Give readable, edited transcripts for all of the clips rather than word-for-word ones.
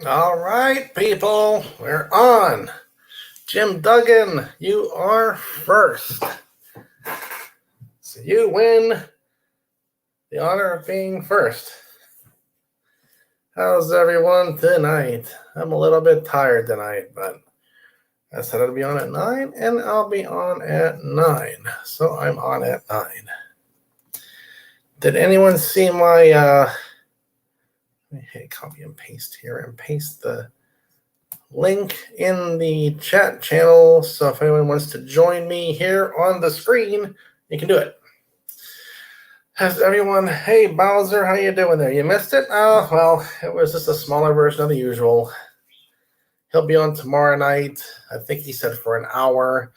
All right, people, we're on. Jim Duggan, you are first. So you win the honor of being first. How's everyone tonight? I'm a little bit tired tonight, but I said I'd be on at 9, and I'll be on at 9. So I'm on at 9. Did anyone see my, let me hit copy and paste here and paste the link in the chat channel. So if anyone wants to join me here on the screen, you can do it. Has everyone, hey Bowser, how you doing there? You missed it? Oh, well, it was just a smaller version of the usual. He'll be on tomorrow night. I think he said for an hour.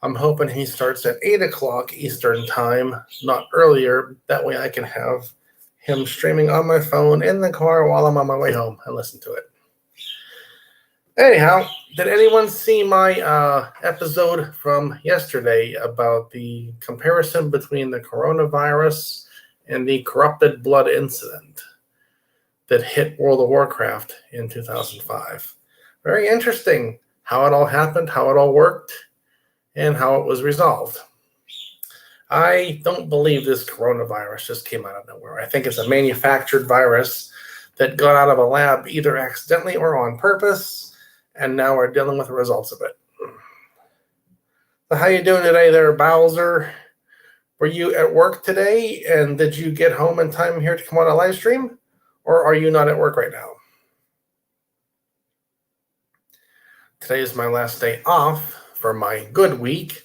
I'm hoping he starts at 8 o'clock Eastern time, not earlier. That way I can have him streaming on my phone in the car while I'm on my way home and listen to it. Anyhow, did anyone see my episode from yesterday about the comparison between the coronavirus and the corrupted blood incident that hit World of Warcraft in 2005? Very interesting how it all happened, how it all worked, and how it was resolved. I don't believe this coronavirus just came out of nowhere. I think it's a manufactured virus that got out of a lab either accidentally or on purpose, and now we're dealing with the results of it. So how you doing today there, Bowser? Were you at work today, and did you get home in time here to come on a live stream, or are you not at work right now? Today is my last day off for my good week.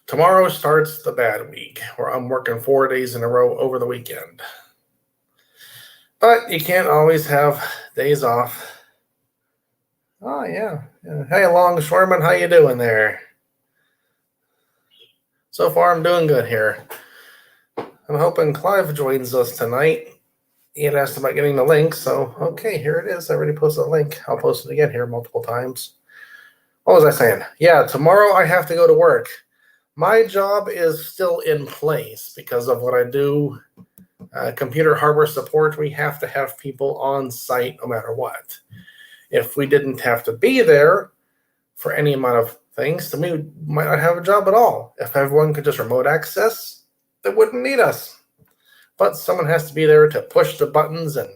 Tomorrow starts the bad week, where I'm working 4 days in a row over the weekend. But you can't always have days off. Oh, yeah. Hey, Longshoreman, how you doing there? So far, I'm doing good here. I'm hoping Clyve joins us tonight. He had asked about getting the link, so okay, here it is. I already posted a link. I'll post it again here multiple times. What was I saying? Yeah, tomorrow I have to go to work. My job is still in place because of what I do. Computer hardware support, we have to have people on site no matter what. If we didn't have to be there for any amount of things, then we might not have a job at all. If everyone could just remote access, they wouldn't need us. But someone has to be there to push the buttons and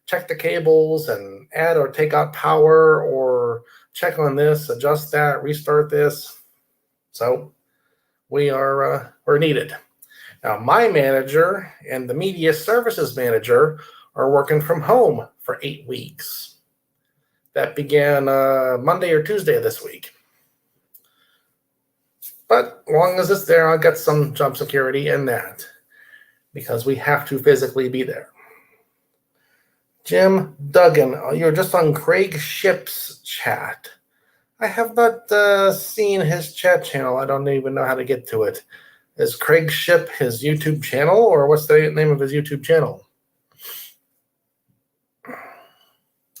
check the cables and add or take out power or check on this, adjust that, restart this. So we're needed. Now, my manager and the media services manager are working from home for 8 weeks. That began Monday or Tuesday of this week. But as long as it's there, I'll get some job security in that because we have to physically be there. Jim Duggan, you're just on Craig Ship's chat. I have not seen his chat channel. I don't even know how to get to it. Is Craig Ship his YouTube channel, or what's the name of his YouTube channel? Let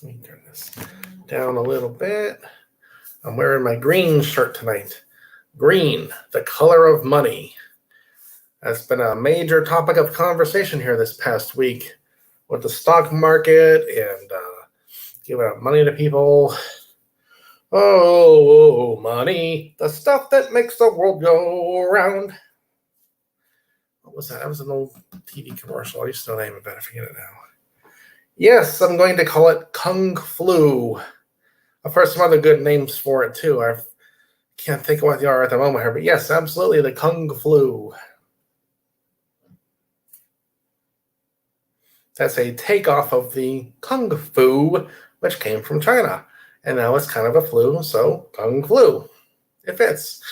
me turn this down a little bit. I'm wearing my green shirt tonight. Green, the color of money. That's been a major topic of conversation here this past week with the stock market and giving out money to people. Oh, money, the stuff that makes the world go around. What was that? That was an old TV commercial. I used to know the name of it. I forget it now. Yes, I'm going to call it Kung Flu. I've heard some other good names for it, too. I can't think of what they are at the moment here, but yes, absolutely, the Kung Flu. That's a takeoff of the Kung Fu, which came from China. And now it's kind of a flu, so Kung Flu. It fits.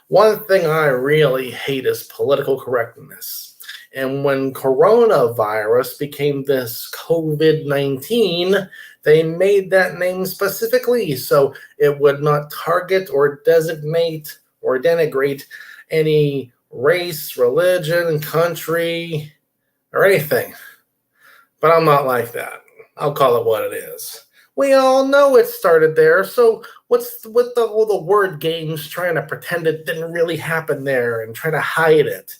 One thing I really hate is political correctness. And when coronavirus became this COVID-19, they made that name specifically so it would not target or designate or denigrate any race, religion, country, or anything. But I'm not like that. I'll call it what it is. We all know it started there, so what's with all the word games trying to pretend it didn't really happen there and try to hide it?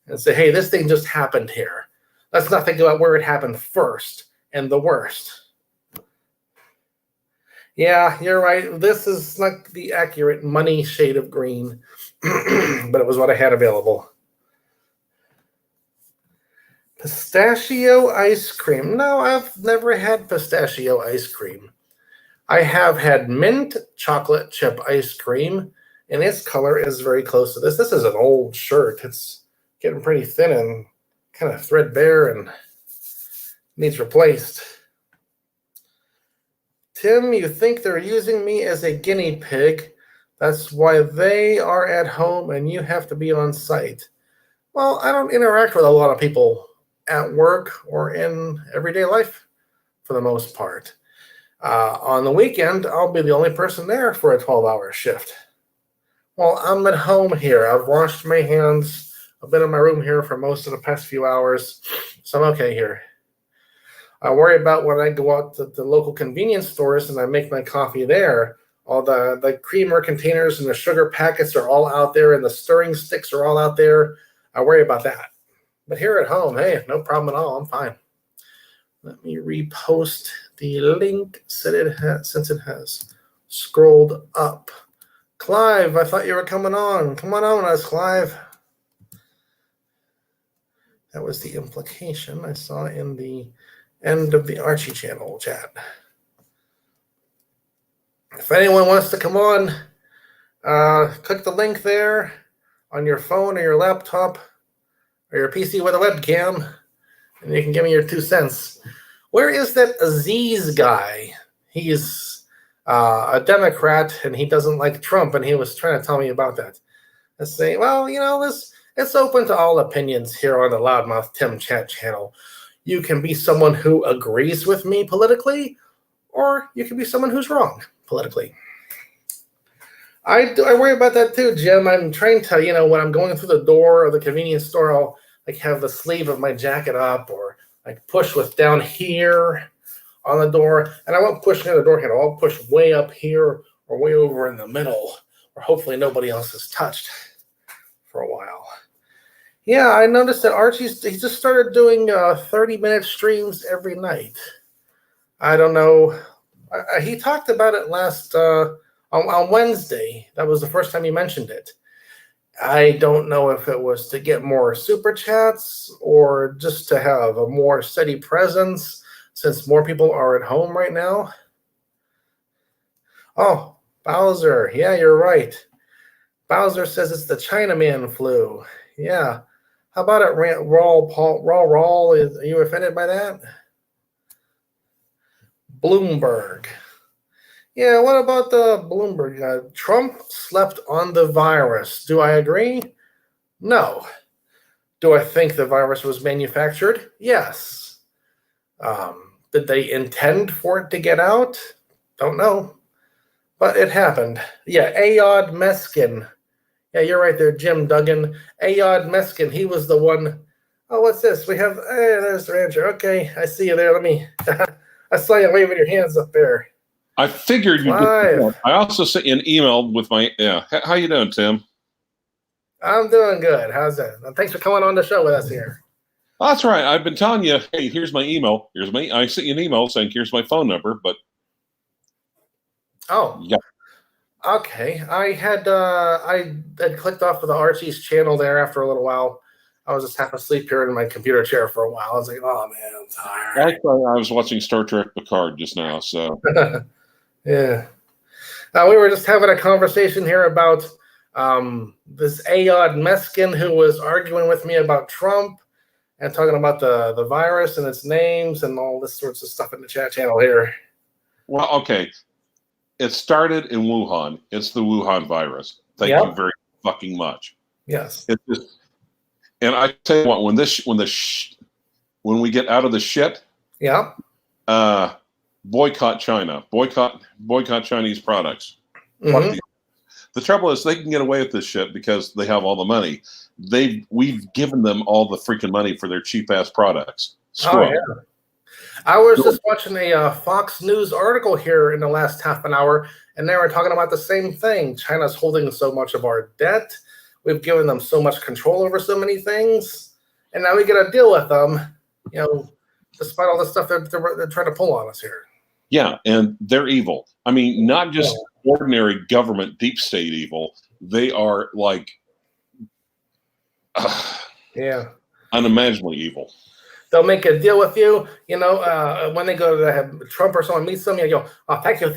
And say, hey, this thing just happened here. Let's not think about where it happened first and the worst. Yeah, you're right. This is not the accurate money shade of green, but it was what I had available. Pistachio ice cream. No, I've never had pistachio ice cream. I have had mint chocolate chip ice cream, and its color is very close to this. This is an old shirt. It's getting pretty thin and kind of threadbare and needs replaced. Tim, you think they're using me as a guinea pig. That's why they are at home and you have to be on site. Well, I don't interact with a lot of people at work or in everyday life for the most part. On the weekend, I'll be the only person there for a 12-hour shift. Well, I'm at home here. I've washed my hands. I've been in my room here for most of the past few hours, so I'm okay here. I worry about when I go out to the local convenience stores and I make my coffee there. All the creamer containers and the sugar packets are all out there, and the stirring sticks are all out there. I worry about that. But here at home, hey, no problem at all. I'm fine. Let me repost the link since it has scrolled up. Clyve, I thought you were coming on. Come on us, Clyve. That was the implication I saw in the end of the Archie channel chat. If anyone wants to come on, click the link there on your phone or your laptop or your PC with a webcam, and you can give me your 2 cents. Where is that Aziz guy? He's a Democrat, and he doesn't like Trump, and he was trying to tell me about that. I say, well, it's open to all opinions here on the Loudmouthtim chat channel. You can be someone who agrees with me politically, or you can be someone who's wrong politically. I worry about that too, Jim. I'm trying to, when I'm going through the door of the convenience store, I'll have the sleeve of my jacket up, or push with down here on the door, and I won't push near the door handle. I'll push way up here or way over in the middle, where hopefully nobody else is touched for a while. Yeah, I noticed that he just started doing 30-minute streams every night. I don't know. He talked about it last on Wednesday. That was the first time he mentioned it. I don't know if it was to get more super chats or just to have a more steady presence since more people are at home right now. Oh, Bowser. Yeah, you're right. Bowser says it's the Chinaman flu. Yeah. How about it, Raw? Are you offended by that? Bloomberg. Yeah, what about the Bloomberg? Trump slept on the virus. Do I agree? No. Do I think the virus was manufactured? Yes. Did they intend for it to get out? Don't know. But it happened. Yeah, Ayod Meskin. Yeah, you're right there, Jim Duggan. Ayod Meskin, he was the one. Oh, what's this? We have, there's the rancher. Okay, I see you there. Let me, I saw you waving your hands up there. I figured you did. I also sent you an email with my, How you doing, Tim? I'm doing good. How's that? Thanks for coming on the show with us here. Oh, that's right. I've been telling you, hey, here's my email. I sent you an email saying, here's my phone number, but. Oh. Yeah. Okay. I had clicked off of the Archie's channel there after a little while. I was just half asleep here in my computer chair for a while. I was like, oh, man, I'm tired. Actually, I was watching Star Trek Picard just now, so. Yeah. We were just having a conversation here about this Ayod Meskin who was arguing with me about Trump and talking about the virus and its names and all this sorts of stuff in the chat channel here. Well, okay. It started in Wuhan. It's the Wuhan virus. Thank you very fucking much. Yes. It's just, and I tell you what, when we get out of the shit, boycott China, boycott Chinese products. Mm-hmm. The trouble is they can get away with this shit because they have all the money. We've given them all the freaking money for their cheap ass products. Screw yeah. I was just watching a Fox News article here in the last half an hour, and they were talking about the same thing. China's holding so much of our debt. We've given them so much control over so many things, and now we got to deal with them, despite all the stuff they're trying to pull on us here. Yeah, and they're evil. I mean, not just ordinary government deep state evil. They are like unimaginably evil. They'll make a deal with you, when they go to have Trump or someone meets them, you go, "Oh, thank you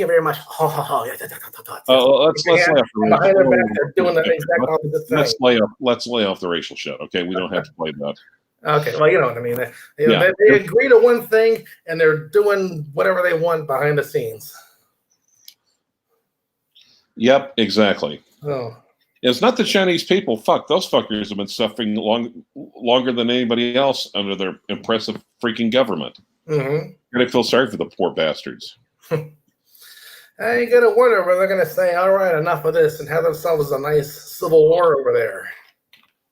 very much." Let's lay off the behind their back, they're doing the exact opposite thing. Let's lay off the racial shit. Okay, we don't have to play that. Okay, well, you know what I mean. They agree to one thing, and they're doing whatever they want behind the scenes. Yep, exactly. Oh. It's not the Chinese people. Fuck, those fuckers have been suffering longer than anybody else under their impressive freaking government. Mm-hmm. You're going to feel sorry for the poor bastards. I got to wonder whether they're going to say, all right, enough of this, and have themselves a nice civil war over there.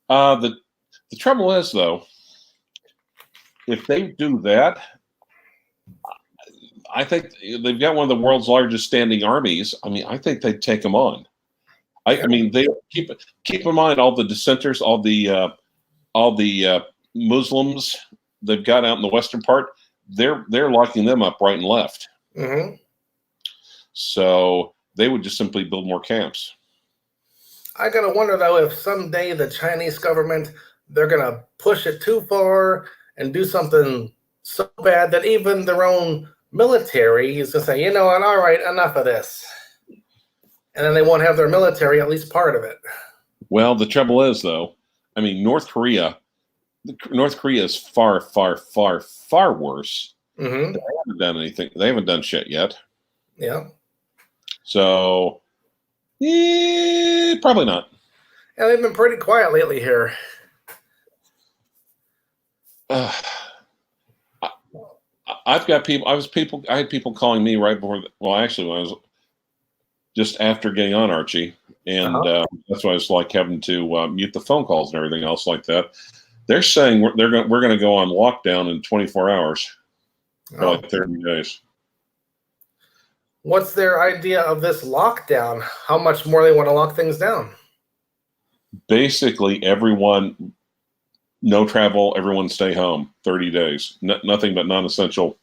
The trouble is, though, if they do that, I think they've got one of the world's largest standing armies. I mean, I think they'd take them on. I mean, they keep in mind all the dissenters, all the Muslims they've got out in the western part. They're locking them up right and left. Mm-hmm. So they would just simply build more camps. I gotta wonder though if someday the Chinese government, they're gonna push it too far and do something so bad that even their own military is gonna say, you know what, all right, enough of this. And then they won't have their military, at least part of it. Well, the trouble is, though, I mean, North Korea is far, far, far, far worse. Mm-hmm. They haven't done anything. They haven't done shit yet. Yeah. So, probably not. Yeah, they've been pretty quiet lately here. I had people calling me right before. Actually, when I was just after getting on Archie, and that's why it's like having to mute the phone calls and everything else like that. They're saying we're going to go on lockdown in 24 hours, for like 30 days. What's their idea of this lockdown? How much more they want to lock things down? Basically, everyone, no travel, everyone stay home 30 days. Nothing but non-essential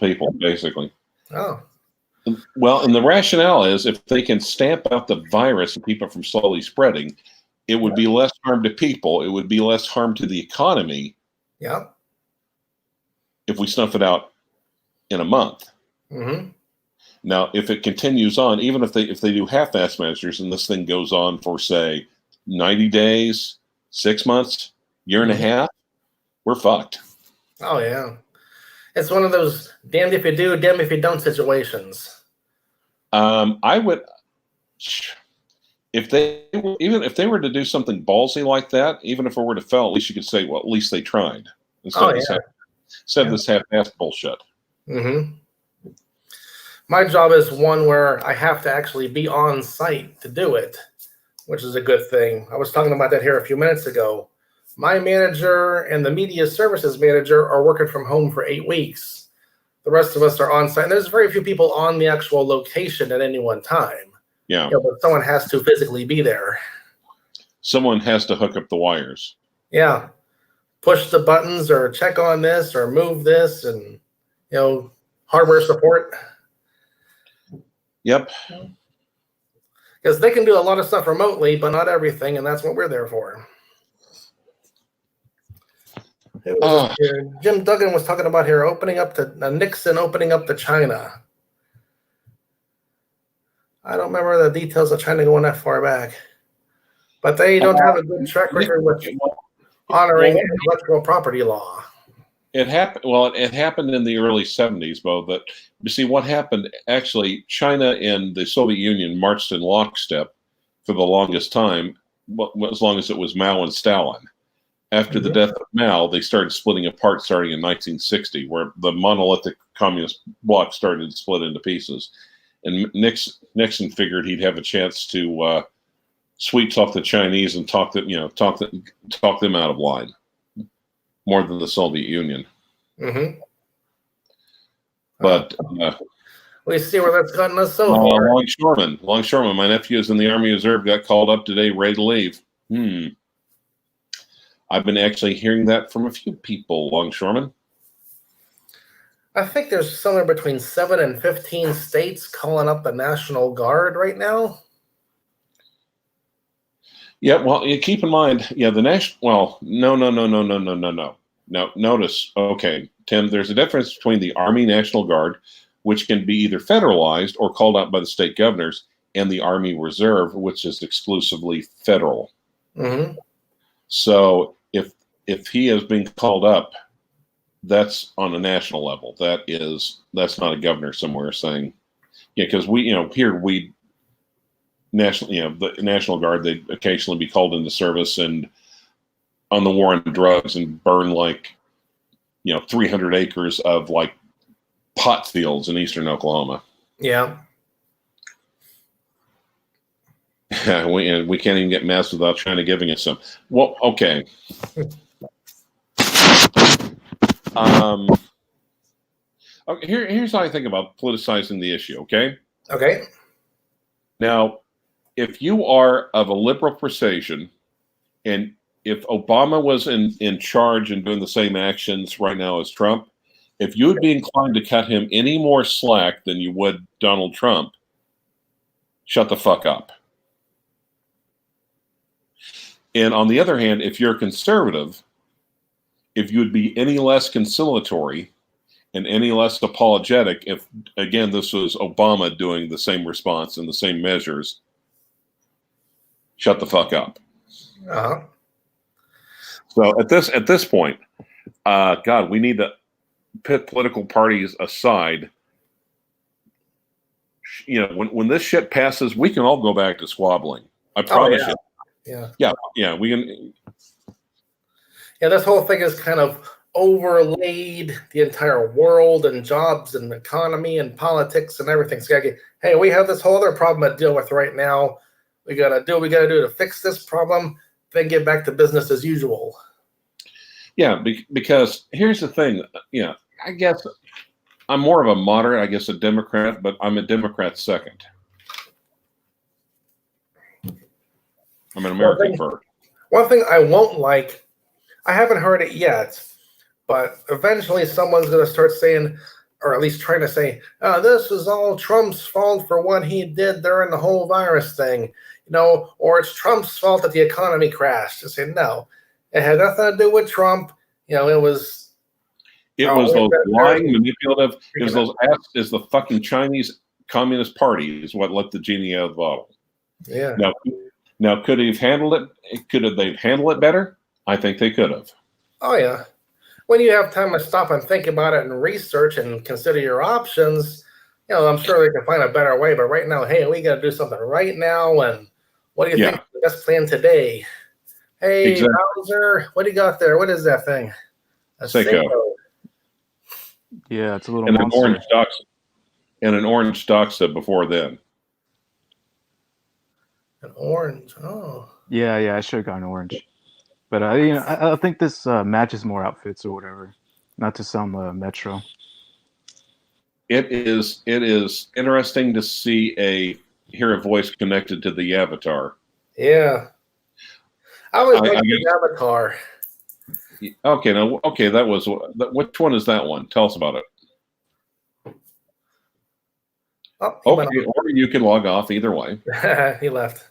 people, basically. Oh. Well, and the rationale is if they can stamp out the virus and keep it from slowly spreading, it would be less harm to people. It would be less harm to the economy. Yeah. If we snuff it out in a month. Mm-hmm. Now, if it continues on, even if they do half-ass measures and this thing goes on for, say, 90 days, 6 months, year and a half, we're fucked. Oh, yeah. It's one of those damned if you do, damned if you don't situations. I would, if they were to do something ballsy like that, even if it were to fail, at least you could say, well, at least they tried. Instead of this half-ass bullshit. Mm-hmm. My job is one where I have to actually be on site to do it, which is a good thing. I was talking about that here a few minutes ago. My manager and the media services manager are working from home for 8 weeks. The rest of us are on site. And there's very few people on the actual location at any one time. Yeah. But someone has to physically be there. Someone has to hook up the wires. Yeah. Push the buttons or check on this or move this and, hardware support. Yep. Because they can do a lot of stuff remotely, but not everything, and that's what we're there for. Jim Duggan was talking about here opening up to Nixon opening up to China. I don't remember the details of China going that far back, but they don't have a good track record with honoring intellectual property law. It happened. Well, it happened in the early 70s, Bo. But you see, what happened? Actually, China and the Soviet Union marched in lockstep for the longest time, as long as it was Mao and Stalin. After the death of Mao, they started splitting apart, starting in 1960, where the monolithic communist bloc started to split into pieces. And Nixon figured he'd have a chance to sweet talk the Chinese and talk them out of line. More than the Soviet Union. Mm-hmm. But we see where that's gotten us so far. Longshoreman. My nephew is in the Army Reserve, got called up today, ready to leave. I've been actually hearing that from a few people, Longshoreman. I think there's somewhere between 7 and 15 states calling up the National Guard right now. Yeah, well, you keep in mind, the national. Well, no. Now, notice, okay, Tim, there's a difference between the Army National Guard, which can be either federalized or called out by the state governors, and the Army Reserve, which is exclusively federal. Mm-hmm. So if he is being called up, that's on a national level. That's not a governor somewhere saying, because the National Guard, they'd occasionally be called into service and on the war on drugs and burn 300 acres of pot fields in eastern Oklahoma. Yeah. we can't even get messed without China giving us some. Well, okay. Okay, here's how I think about politicizing the issue, okay? Okay. Now, if you are of a liberal persuasion, and if Obama was in charge and doing the same actions right now as Trump, if you would be inclined to cut him any more slack than you would Donald Trump, shut the fuck up. And on the other hand, if you're a conservative, if you would be any less conciliatory and any less apologetic, if, again, this was Obama doing the same response and the same measures, shut the fuck up. Uh-huh. So at this point, God, we need to put political parties aside. When this shit passes, we can all go back to squabbling. I promise you. Yeah, we can. Yeah, this whole thing is kind of overlaid the entire world and jobs and economy and politics and everything. So hey, we have this whole other problem to deal with right now. We gotta do what we gotta do to fix this problem, then get back to business as usual. Yeah, because here's the thing. I guess I'm more of a moderate, I guess a Democrat, but I'm a Democrat second. I'm an American first. One thing I won't like, I haven't heard it yet, but eventually someone's going to start saying, or at least trying to say, this is all Trump's fault for what he did during the whole virus thing, or it's Trump's fault that the economy crashed. Just say, no, it had nothing to do with Trump. It was those lying, manipulative, is the fucking Chinese Communist Party is what let the genie out of the bottle. Yeah. Now, could they have handled it? Could they handle it better? I think they could have. Oh, yeah. When you have time to stop and think about it and research and consider your options, I'm sure they can find a better way. But right now, hey, we got to do something right now. And what do you think is the best plan today? Hey, exactly. Bowser, what do you got there? What is that thing? A Seiko. Yeah, it's a little and monster. An orange Doxa before then. An orange. Oh. Yeah, I should have gotten orange. But I think this matches more outfits or whatever. Not to sound metro. It is interesting to hear a voice connected to the avatar. Yeah. I always like the avatar. Okay, that was which one is that one? Tell us about it. Oh, okay, or you can log off either way. He left.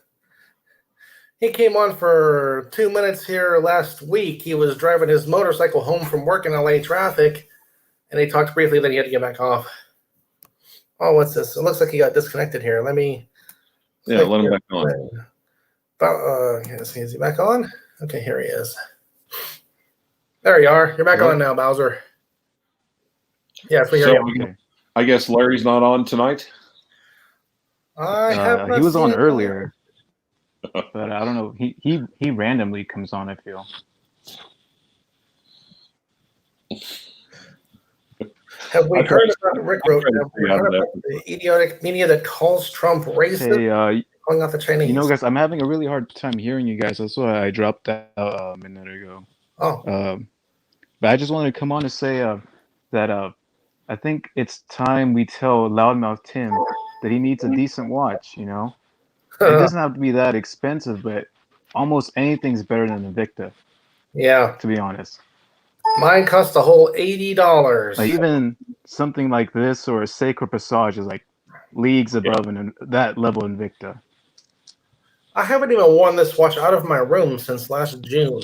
He came on for 2 minutes here last week. He was driving his motorcycle home from work in LA traffic, and he talked briefly, then he had to get back off. Oh, what's this? It looks like he got disconnected here. Let me... Yeah, let him back on. Is he back on? Okay, here he is. There you are. You're back on now, Bowser. Yeah, we hear you. Okay. I guess Larry's not on tonight? He was on earlier. But I don't know. He randomly comes on, I feel. Have we heard about Rick wrote? Have we heard about the idiotic media that calls Trump racist? Hey, calling out the Chinese. Guys, I'm having a really hard time hearing you guys. That's why I dropped that a minute ago. Oh. But I just wanted to come on to say that I think it's time we tell Loudmouthtim that he needs a decent watch. It doesn't have to be that expensive, but almost anything's better than Invicta. Yeah. To be honest. Mine cost a whole $80. Like even something like this or a Sacred Passage is like leagues above that level Invicta. I haven't even worn this watch out of my room since last June.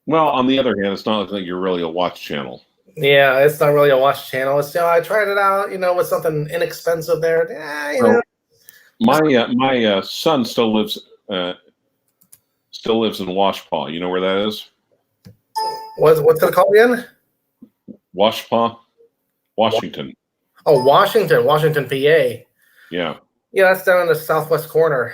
Well, on the other hand, it's not like you're really a watch channel. Yeah, it's not really a watch channel. It's I tried it out, with something inexpensive there. Yeah, My son still lives in Washpaw. You know where that is? What's it called again? Washpaw, Washington. Oh, Washington, PA. Yeah, that's down in the southwest corner.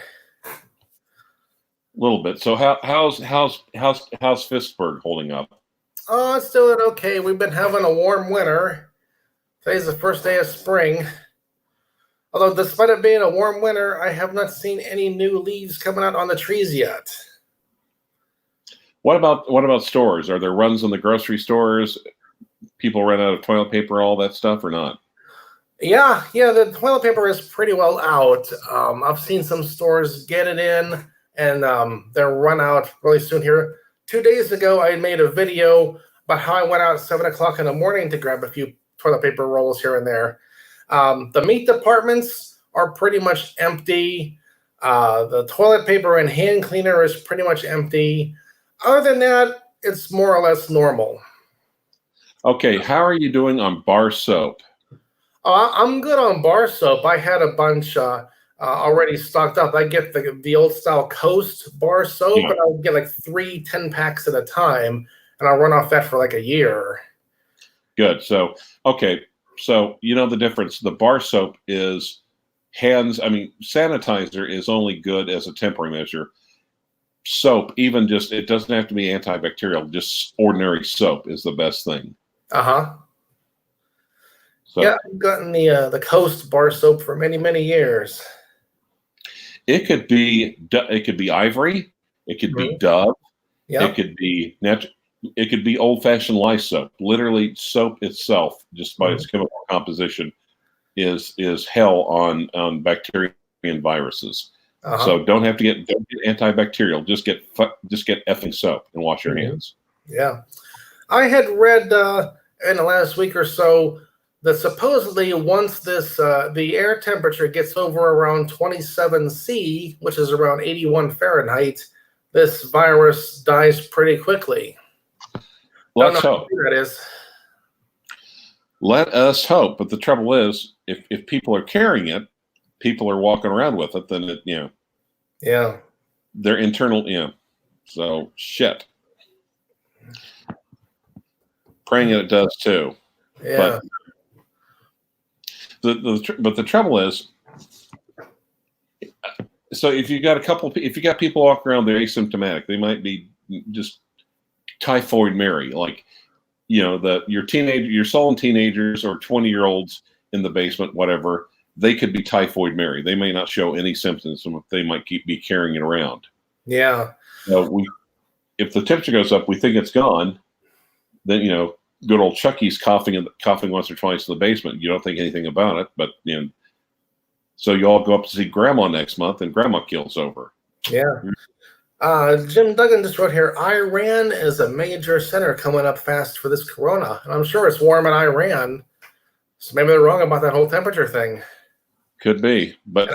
a little bit. So how's Fistburg holding up? Oh, it's still okay. We've been having a warm winter. Today's the first day of spring. Although, despite it being a warm winter, I have not seen any new leaves coming out on the trees yet. What about stores? Are there runs in the grocery stores? People run out of toilet paper, all that stuff, or not? Yeah, the toilet paper is pretty well out. I've seen some stores get it in, and they'll run out really soon here. 2 days ago, I made a video about how I went out at 7 o'clock in the morning to grab a few toilet paper rolls here and there. The meat departments are pretty much empty. The toilet paper and hand cleaner is pretty much empty. Other than that, it's more or less normal. Okay, how are you doing on bar soap? I'm good on bar soap. I had a bunch already stocked up. I get the old style Coast bar soap, and I'll get like 3 10-packs at a time, and I'll run off that for like a year. Good. So, okay. So, you know the difference. The bar soap is sanitizer is only good as a temporary measure. Soap, even just, it doesn't have to be antibacterial. Just ordinary soap is the best thing. Uh-huh. So, yeah, I've gotten the Coast bar soap for many, many years. It could be Ivory. It could be Dove. Yeah. It could be It could be old-fashioned lye soap. Literally, soap itself, just by its chemical composition, is hell on bacteria and viruses. So don't get antibacterial. Just get effing soap and wash your hands. Yeah, I had read in the last week or so that supposedly once the air temperature gets over around 27 C, which is around 81 Fahrenheit, this virus dies pretty quickly. Let's hope. That is. Let us hope. But the trouble is, if people are carrying it, people are walking around with it, then yeah, their internal So shit. Praying it does too. Yeah. But the trouble is, so if you got people walking around, they're asymptomatic. They might be just typhoid Mary, like your sullen teenagers or 20-year-olds in the basement, whatever. They could be typhoid Mary. They may not show any symptoms, and they might be carrying it around. Yeah. So if the temperature goes up, we think it's gone. Then good old Chucky's coughing once or twice in the basement. You don't think anything about it, but so you all go up to see Grandma next month, and Grandma keels over. Yeah. Jim Duggan just wrote here, Iran is a major center coming up fast for this corona. And I'm sure it's warm in Iran. So maybe they're wrong about that whole temperature thing. Could be. But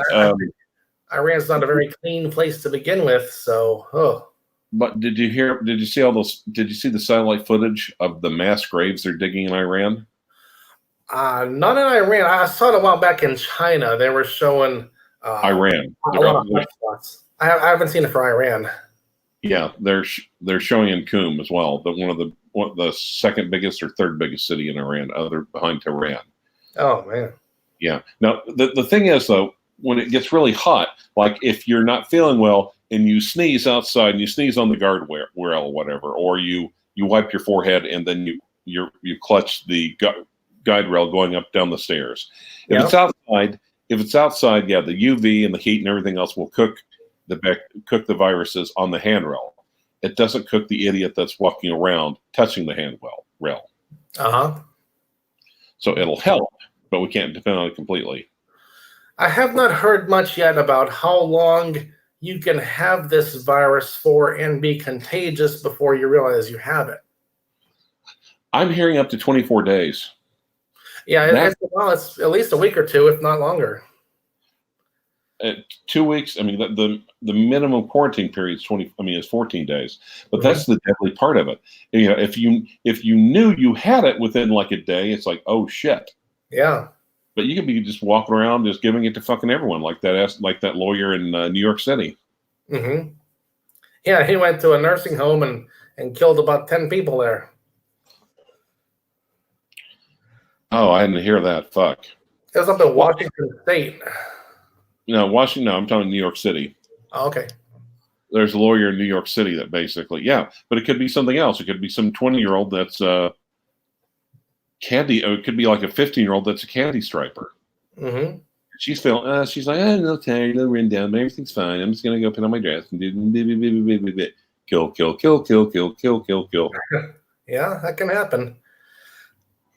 Iran's not a very clean place to begin with. So, But did you see the satellite footage of the mass graves they're digging in Iran? Not in Iran. I saw it a while back in China. They were showing Iran. a lot of hotspots. I haven't seen it for Iran. Yeah, they're showing in Qum as well. The second biggest or third biggest city in Iran, other behind Tehran. Oh man. Yeah. Now the thing is though, when it gets really hot, like if you're not feeling well and you sneeze outside and you sneeze on the guardrail or whatever, or you wipe your forehead and then you clutch the guide rail going up down the stairs. If it's outside, yeah, the UV and the heat and everything else will cook the viruses on the handrail. It doesn't cook the idiot that's walking around touching the handrail. So it'll help, but we can't depend on it completely. I have not heard much yet about how long you can have this virus for and be contagious before you realize you have it. I'm hearing up to 24 days. Yeah, it's at least a week or two, if not longer. 2 weeks. I mean, the minimum quarantine period is 20. I mean, it's 14 days. But that's the deadly part of it. You know, if you knew you had it within like a day, it's like, oh shit. Yeah. But you could be just walking around, just giving it to fucking everyone, like that lawyer in New York City. Mm-hmm. Yeah, he went to a nursing home and killed about 10 people there. Oh, I didn't hear that. Fuck. It was up in Washington State. No, Washington. No, I'm talking New York City. Oh, okay. There's a lawyer in New York City that basically, yeah, but it could be something else. It could be some 20-year-old that's candy. It could be like a 15-year-old that's a candy striper. Mm-hmm. She's feeling. She's like, I'm a little tired, a little run down. Everything's fine. I'm just gonna go put on my dress and do kill, kill, kill, kill, kill, kill, kill, kill. Yeah, that can happen.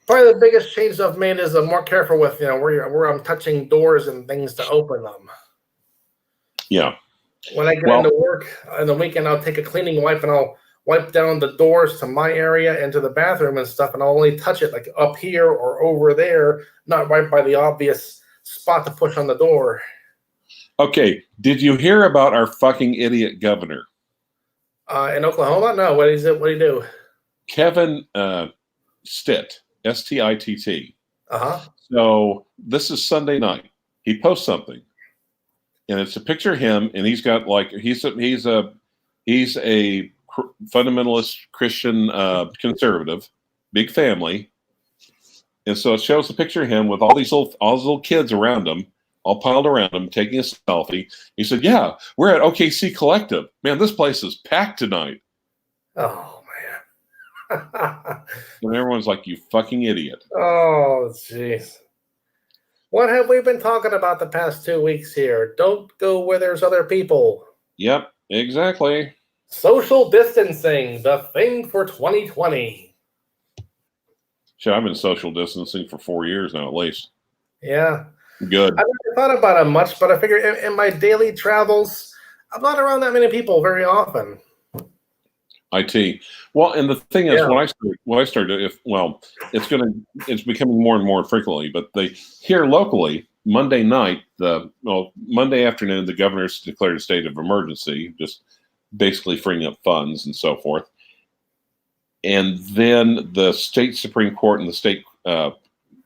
Probably the biggest change I've made is I'm more careful with where I'm touching doors and things to open them. Yeah. When I get into work on the weekend, I'll take a cleaning wipe and I'll wipe down the doors to my area and to the bathroom and stuff, and I'll only touch it like up here or over there, not right by the obvious spot to push on the door. Okay. Did you hear about our fucking idiot governor? In Oklahoma? No. What is it? What do you do? Kevin Stitt. Stitt. Uh-huh. So this is Sunday night. He posts something, and it's a picture of him, and he's got like he's a fundamentalist Christian conservative, big family, and so it shows a picture of him with all these little kids around him, all piled around him, taking a selfie. He said, "Yeah, we're at OKC Collective. Man, this place is packed tonight." Oh. And everyone's like, "You fucking idiot." Oh, jeez. What have we been talking about the past 2 weeks here? Don't go where there's other people. Yep, exactly. Social distancing, the thing for 2020. Shit, I've been social distancing for 4 years now, at least. Yeah. Good. I never thought about it much, but I figure in my daily travels, I'm not around that many people very often. IT. Well, and the thing is, when I started, it's becoming more and more frequently. But here locally, Monday night, Monday afternoon, the governor's declared a state of emergency, just basically freeing up funds and so forth. And then the state Supreme Court and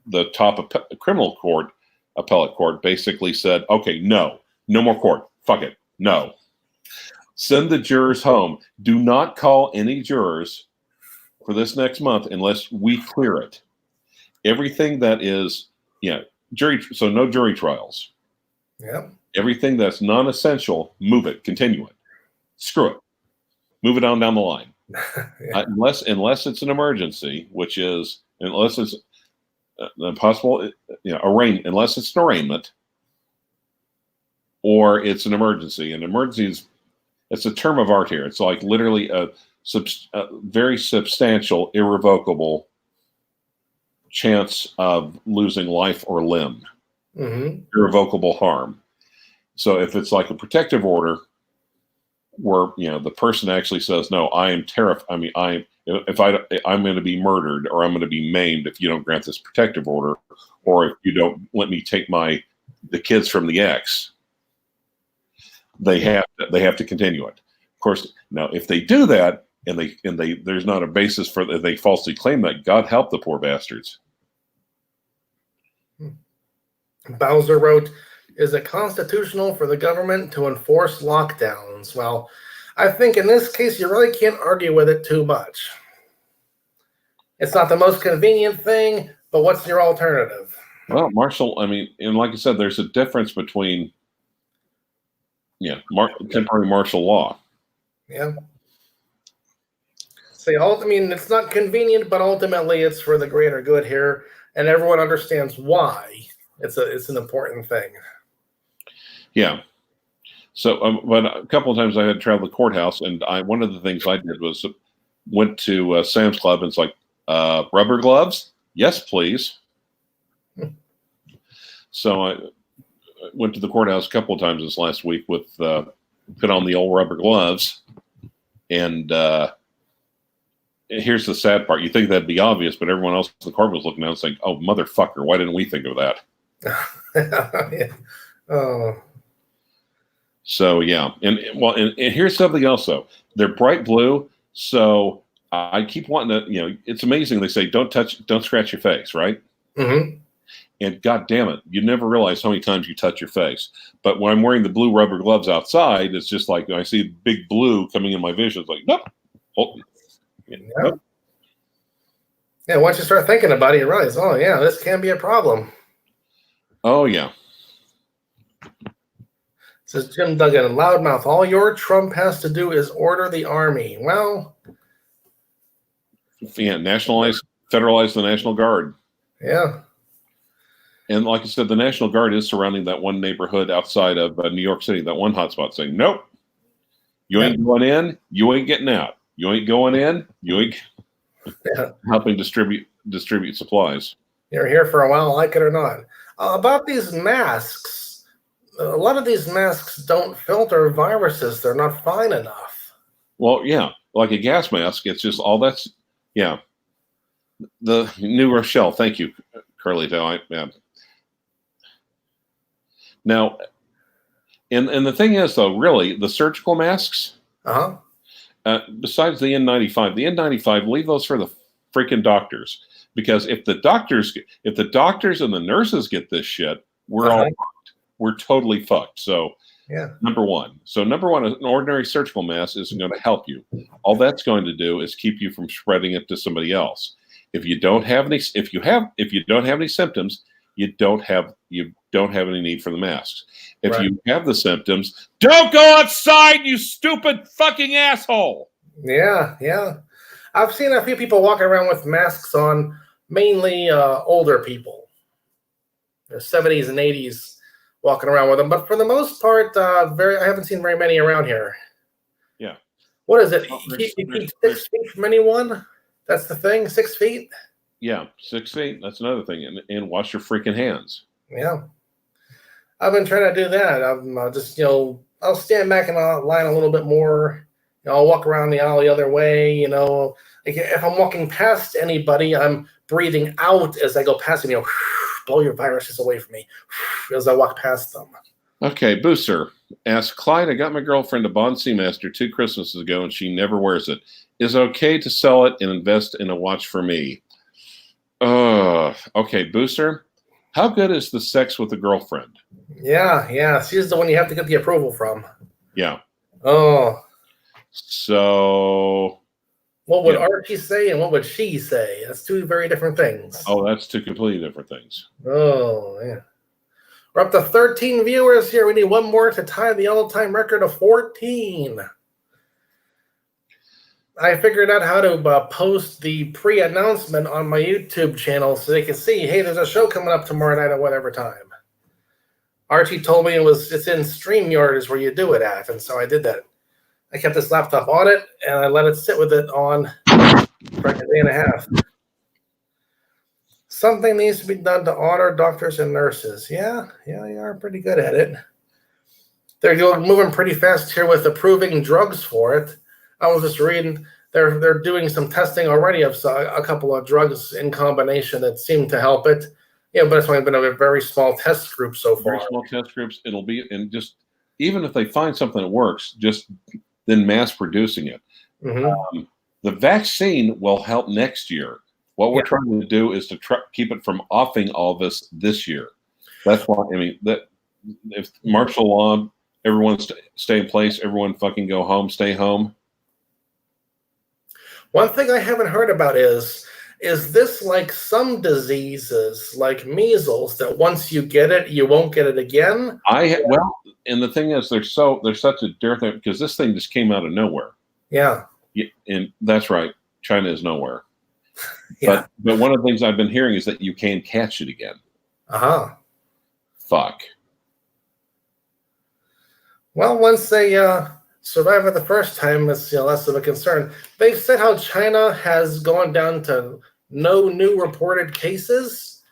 the top criminal court, appellate court, basically said, okay, no more court. Fuck it, no. Send the jurors home. Do not call any jurors for this next month unless we clear it. Everything that is, jury. So no jury trials. Yeah. Everything that's non-essential, move it. Continue it. Screw it. Move it on down the line. Yeah. Unless it's an emergency, unless it's possible, unless it's an arraignment or it's an emergency. An emergency it's a term of art here. It's like literally a very substantial, irrevocable chance of losing life or limb, irrevocable harm. So if it's like a protective order, where the person actually says, "No, I am terrified. I mean, I'm going to be murdered or I'm going to be maimed if you don't grant this protective order, or if you don't let me take the kids from the X." They have to continue it. Of course, now if they do that and they there's not a basis for they falsely claim that, God help the poor bastards. Bowser wrote, "Is it constitutional for the government to enforce lockdowns?" Well, I think in this case you really can't argue with it too much. It's not the most convenient thing, but what's your alternative? Well, and like I said, there's a difference between temporary martial law. Yeah. It's not convenient, but ultimately it's for the greater good here, and everyone understands why. It's an important thing. Yeah. So, but a couple of times I had to travel to the courthouse, and one of the things I did was went to Sam's Club, and it's like, rubber gloves? Yes, please. So I went to the courthouse a couple of times this last week with put on the old rubber gloves. And here's the sad part. You think that'd be obvious, but everyone else in the court was looking at it and saying, oh, motherfucker, why didn't we think of that? Yeah. Oh. So, yeah. And here's something else, though. They're bright blue, so I keep wanting to, it's amazing. They say, don't scratch your face, right? Mm-hmm. And God damn it, you never realize how many times you touch your face. But when I'm wearing the blue rubber gloves outside, it's just like I see big blue coming in my vision. It's like, nope. Hold, nope. Yeah, once you start thinking about it, you realize, oh, yeah, this can be a problem. Oh, yeah. Says Jim Duggan, Loudmouth, all your Trump has to do is order the army. Well, yeah, federalize the National Guard. Yeah. And like I said, the National Guard is surrounding that one neighborhood outside of New York City, that one hotspot, saying, nope, you ain't going in, you ain't getting out. You ain't going in, you ain't helping distribute supplies. You're here for a while, like it or not. About these masks, a lot of these masks don't filter viruses. They're not fine enough. Well, yeah, like a gas mask, it's just all that's, yeah. The New Rochelle, thank you, Carlito. Yeah. Now, and the thing is, though, really, the surgical masks, besides the N95, leave those for the freaking doctors. Because if the doctors and the nurses get this shit, we're all fucked. We're totally fucked. So, yeah. Number one, an ordinary surgical mask isn't going to help you. All that's going to do is keep you from spreading it to somebody else. If you don't have any symptoms, you don't have any need for the masks. If you have the symptoms, don't go outside, you stupid fucking asshole. Yeah, yeah. I've seen a few people walking around with masks on, mainly older people. They're 70s and 80s walking around with them, but for the most part, I haven't seen very many around here. Yeah. What is it? You keep 6 feet from anyone? That's the thing, 6 feet? Yeah, 6 feet. That's another thing. And wash your freaking hands. Yeah. I've been trying to do that. I'm just, I'll stand back in the line a little bit more. I'll walk around the aisle the other way, Like if I'm walking past anybody, I'm breathing out as I go past them, blow your viruses away from me as I walk past them. Okay, Booster asks, Clyde, I got my girlfriend a Bond Seamaster 2 Christmases ago, and she never wears it. Is it okay to sell it and invest in a watch for me? Okay, Booster, how good is the sex with a girlfriend? Yeah. She's the one you have to get the approval from. Yeah. Oh. So. What would Archie say and what would she say? That's two very different things. Oh, that's two completely different things. Oh, yeah. We're up to 13 viewers here. We need one more to tie the all-time record of 14. I figured out how to post the pre-announcement on my YouTube channel so they can see, hey, there's a show coming up tomorrow night at whatever time. Archie told me it's in StreamYard is where you do it at, and so I did that. I kept this laptop on it, and I let it sit with it on for a day and a half. Something needs to be done to honor doctors and nurses. Yeah, they are pretty good at it. They're moving pretty fast here with approving drugs for it. I was just reading they're doing some testing already of a couple of drugs in combination that seem to help it. Yeah, but it's only been a very small test group so far. Very small test groups. It'll be, and just even if they find something that works, just then mass producing it. Mm-hmm. The vaccine will help next year. What we're trying to do is to keep it from offing all this year. That's why, that if martial law, everyone stay in place, everyone fucking go home, stay home. One thing I haven't heard about is this like some diseases, like measles, that once you get it, you won't get it again? Well, and the thing is, there's such a difference because this thing just came out of nowhere. Yeah. And that's right. China is nowhere. Yeah. But one of the things I've been hearing is that you can catch it again. Uh-huh. Fuck. Well, once they survive it the first time, it's less of a concern. They've said how China has gone down to no new reported cases.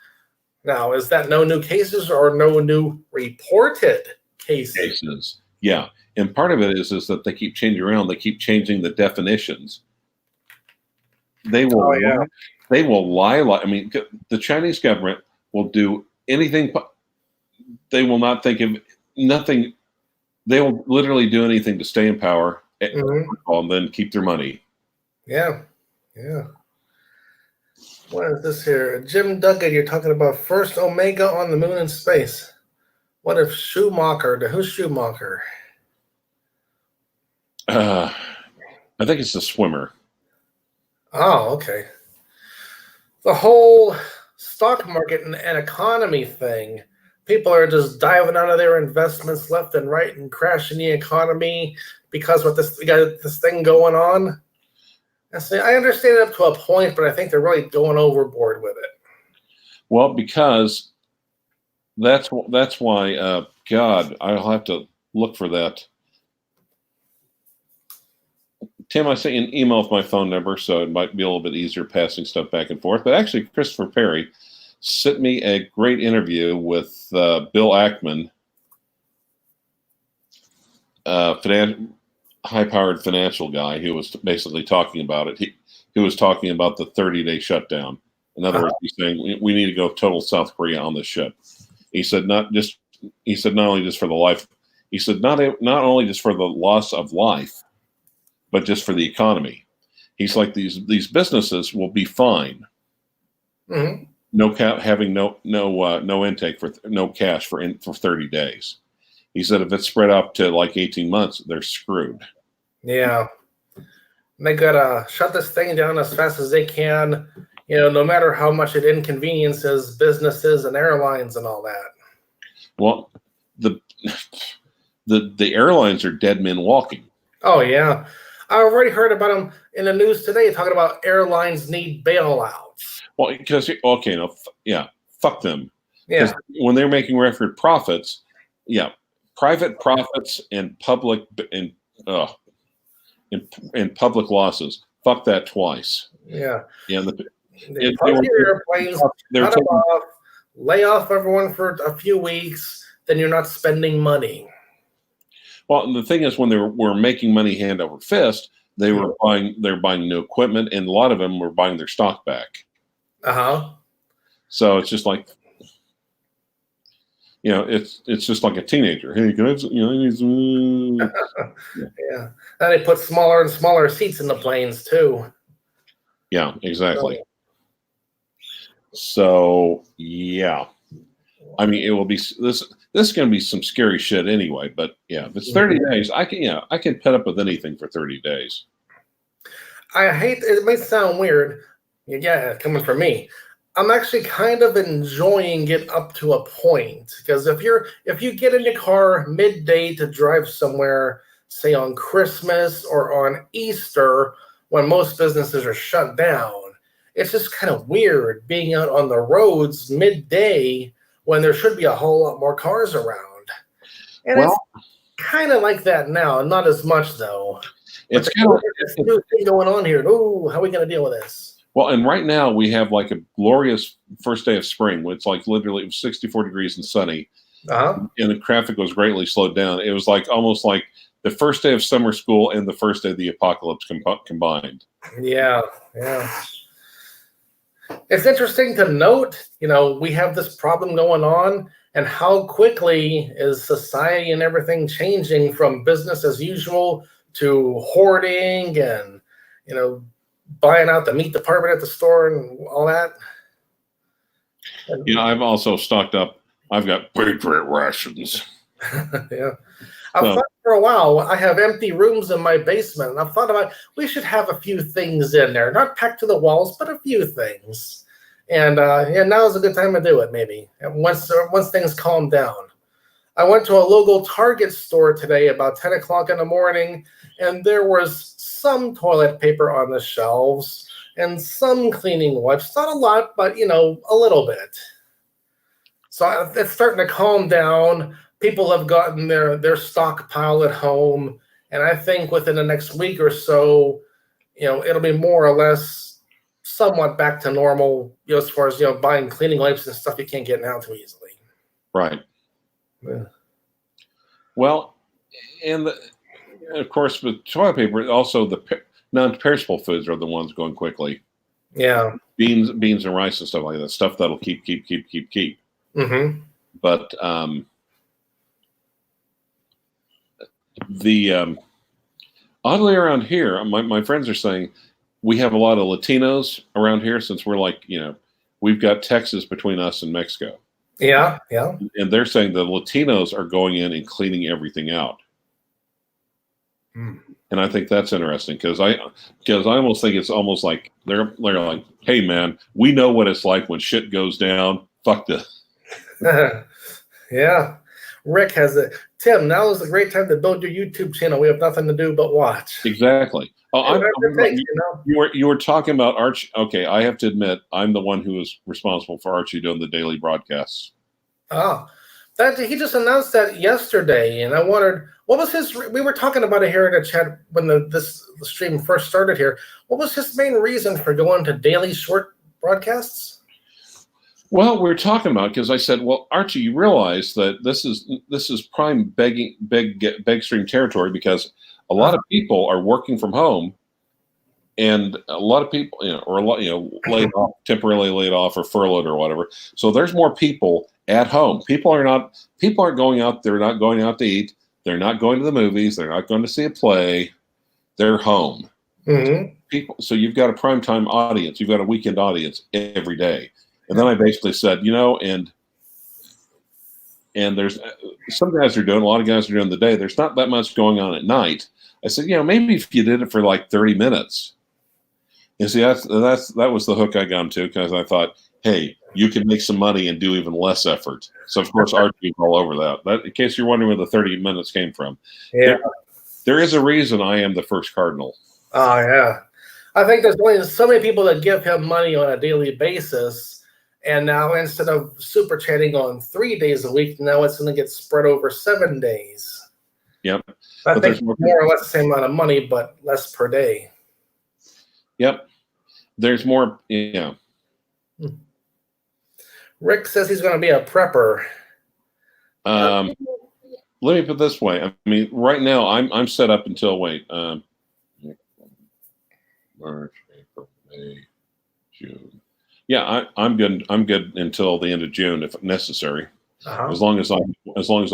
Now, is that no new cases or no new reported cases? Yeah, and part of it is that they keep changing around. They keep changing the definitions. They will Oh yeah. they will lie. I mean, the Chinese government will do anything. They will not think of nothing. They will literally do anything to stay in power and then keep their money. Yeah. Yeah. What is this here? Jim Duggan, you're talking about first Omega on the moon in space. What if Schumacher? Who's Schumacher? I think it's the swimmer. Oh, okay. The whole stock market and economy thing. People are just diving out of their investments left and right and crashing the economy because we got this thing going on. I say I understand it up to a point, but I think they're really going overboard with it. Well, because that's why. God, I'll have to look for that. Tim, I sent you an email with my phone number, so it might be a little bit easier passing stuff back and forth. But actually, Christopher Perry sent me a great interview with Bill Ackman, high-powered financial guy, who was basically talking about it. He was talking about the 30-day shutdown. In other words, he's saying we need to go total South Korea on this ship. He said not only just for the life. He said not only just for the loss of life, but just for the economy. He's like these businesses will be fine. Mm-hmm. Having no intake for no cash for 30 days. He said if it's spread out to like 18 months, they're screwed. Yeah. They gotta shut this thing down as fast as they can, no matter how much it inconveniences businesses and airlines and all that. Well, the airlines are dead men walking. Oh yeah. I already heard about them in the news today talking about airlines need bailouts. Well, because fuck them. Yeah. When they're making record profits, private profits and public and public losses. Fuck that twice. Yeah. Yeah. They park your airplanes, cut them off, lay off everyone for a few weeks, then you're not spending money. Well, and the thing is, when they were making money hand over fist, they're buying new equipment, and a lot of them were buying their stock back. So it's just like, it's just like a teenager. Hey, can I have, Yeah. And they put smaller and smaller seats in the planes too. Yeah, exactly. So yeah, I mean, it will be this. This is going to be some scary shit anyway. But yeah, if it's 30 days, I can put up with anything for 30 days. I hate it. May sound weird. Yeah, coming from me. I'm actually kind of enjoying it up to a point because if you get in your car midday to drive somewhere, say on Christmas or on Easter, when most businesses are shut down, it's just kind of weird being out on the roads midday when there should be a whole lot more cars around. And it's kind of like that now, not as much though. It's kind of this new thing going on here. Oh, how are we going to deal with this? Well, and right now we have like a glorious first day of spring. It's like literally 64 degrees and sunny, and the traffic was greatly slowed down. It was like almost like the first day of summer school and the first day of the apocalypse combined. Yeah. It's interesting to note, we have this problem going on, and how quickly is society and everything changing from business as usual to hoarding and, buying out the meat department at the store and all that. And, I've also stocked up. I've got Patriot rations. Yeah. I've thought for a while, I have empty rooms in my basement, and I've thought about we should have a few things in there, not packed to the walls, but a few things. And now is a good time to do it, maybe. And once things calm down. I went to a local Target store today about 10 o'clock in the morning, and there was some toilet paper on the shelves and some cleaning wipes. Not a lot, but, a little bit. So it's starting to calm down. People have gotten their stockpile at home, and I think within the next week or so, it'll be more or less somewhat back to normal, as far as buying cleaning wipes and stuff you can't get now too easily. Right. Yeah. Well, and of course, with toilet paper, also the non-perishable foods are the ones going quickly. Yeah. Beans and rice and stuff like that. Stuff that'll keep. Mm-hmm. But the oddly around here, my friends are saying we have a lot of Latinos around here since we're like, we've got Texas between us and Mexico. Yeah, yeah. And they're saying the Latinos are going in and cleaning everything out. Mm. And I think that's interesting because I almost think it's almost like they're like, hey man, we know what it's like when shit goes down. Fuck this. Yeah. Rick has it. Tim, now is a great time to build your YouTube channel. We have nothing to do but watch. Exactly. Oh, Takes, you were talking about Archie. Okay, I have to admit, I'm the one who was responsible for Archie doing the daily broadcasts. Oh, he just announced that yesterday, and I wondered what was his. We were talking about it here in the chat when the stream first started here. What was his main reason for going to daily short broadcasts? Well, we were talking about because I said, well, Archie, you realize that this is prime beg stream territory because a lot of people are working from home, and a lot of people, laid off, temporarily laid off or furloughed or whatever. So there's more people at home. People aren't going out. They're not going out to eat. They're not going to the movies. They're not going to see a play. They're home. Mm-hmm. So you've got a primetime audience. You've got a weekend audience every day. And then I basically said, and there's some guys are doing, a lot of guys are doing the day. There's not that much going on at night. I said, maybe if you did it for like 30 minutes. You see, that was the hook I got into because I thought, hey, you can make some money and do even less effort. So of course, Archie's all over that. In case you're wondering where the 30 minutes came from, yeah, there is a reason I am the first cardinal. Oh yeah, I think there's only so many people that give him money on a daily basis. And now instead of super chatting on 3 days a week, now it's going to get spread over 7 days. Yep. I think more or less the same amount of money, but less per day. Yep. There's more. Yeah. Rick says he's going to be a prepper. Let me put it this way. I mean, right now I'm set up until March, April, May, June. Yeah, I'm good. I'm good until the end of June if necessary. As long as I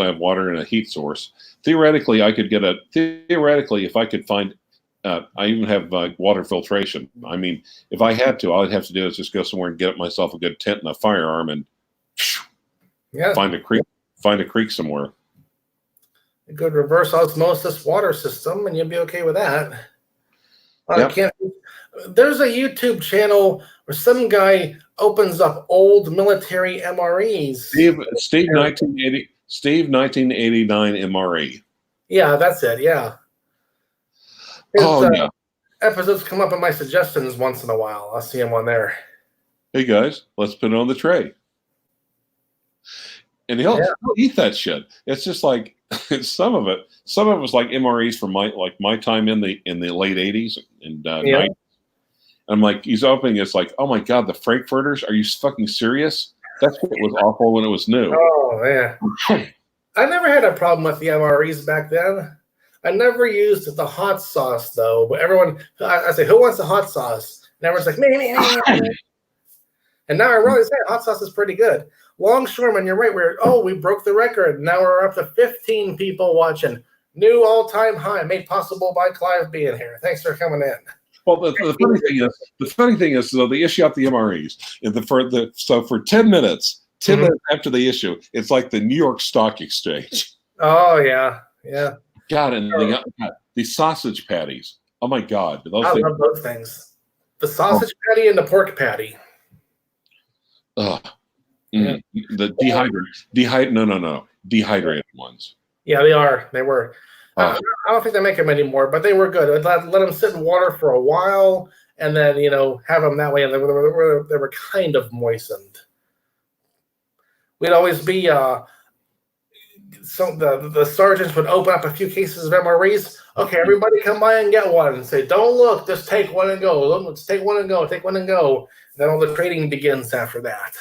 have water and a heat source. Theoretically, if I could find, I even have water filtration. I mean, if I had to, all I'd have to do is just go somewhere and get myself a good tent and a firearm and find a creek somewhere. A good reverse osmosis water system, and you'll be okay with that. There's a YouTube channel where some guy opens up old military MREs. Steve 1989 MRE. Yeah, that's it. Yeah. His, episodes come up in my suggestions once in a while. I'll see him on there. Hey guys, let's put it on the tray. And he'll eat that shit. It's just like some of it was like MREs from my time in the late 80s and 90s. I'm like, he's opening. It's like, oh my god, the Frankfurters. Are you fucking serious? That shit was awful when it was new. Oh man, I never had a problem with the MREs back then. I never used the hot sauce though. But I say, who wants the hot sauce? And everyone's like, me. And now I realize, hey, hot sauce is pretty good. Longshoreman, you're right. We broke the record. Now we're up to 15 people watching. New all-time high, made possible by Clyve being here. Thanks for coming in. Well, the funny thing is, so they issue out the MREs, and so for 10 minutes after they issue, it's like the New York Stock Exchange. Oh yeah. God, and the sausage patties. Oh my God, I love those things. The sausage patty and the pork patty. The dehydrated ones. Yeah, they are. They were. I don't think they make them anymore, but they were good. Let them sit in water for a while, and then have them that way, and they were kind of moistened. We'd always be the sergeants would open up a few cases of MREs. Okay, everybody come by and get one, and say, "Don't look, just take one and go. Let's take one and go. Take one and go." And then all the trading begins after that.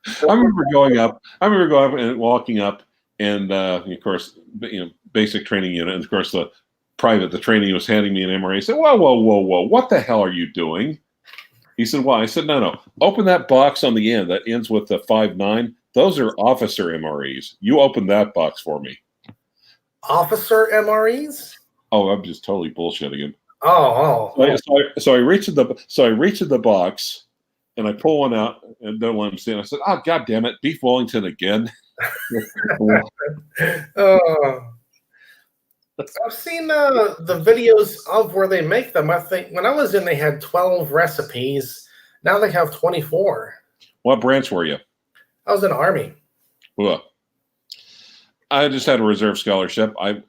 I remember going up. I remember going up and walking up, and of course, basic training unit. And of course, the trainee was handing me an MRE. He said, "Whoa, whoa, whoa, whoa! What the hell are you doing?" He said, "Why?" I said, "No. Open that box on the end that ends with the 5.9. Those are officer MREs. You open that box for me." Officer MREs? Oh, I'm just totally bullshitting him. Oh. So I reach in the box, and I pull one out, and don't let him see it. I said, "Oh, God damn it, Beef Wellington again." Oh. I've seen the videos of where they make them. I think when I was in, they had 12 recipes. Now they have 24. What branch were you? I was in Army. Ugh. I just had a reserve scholarship. I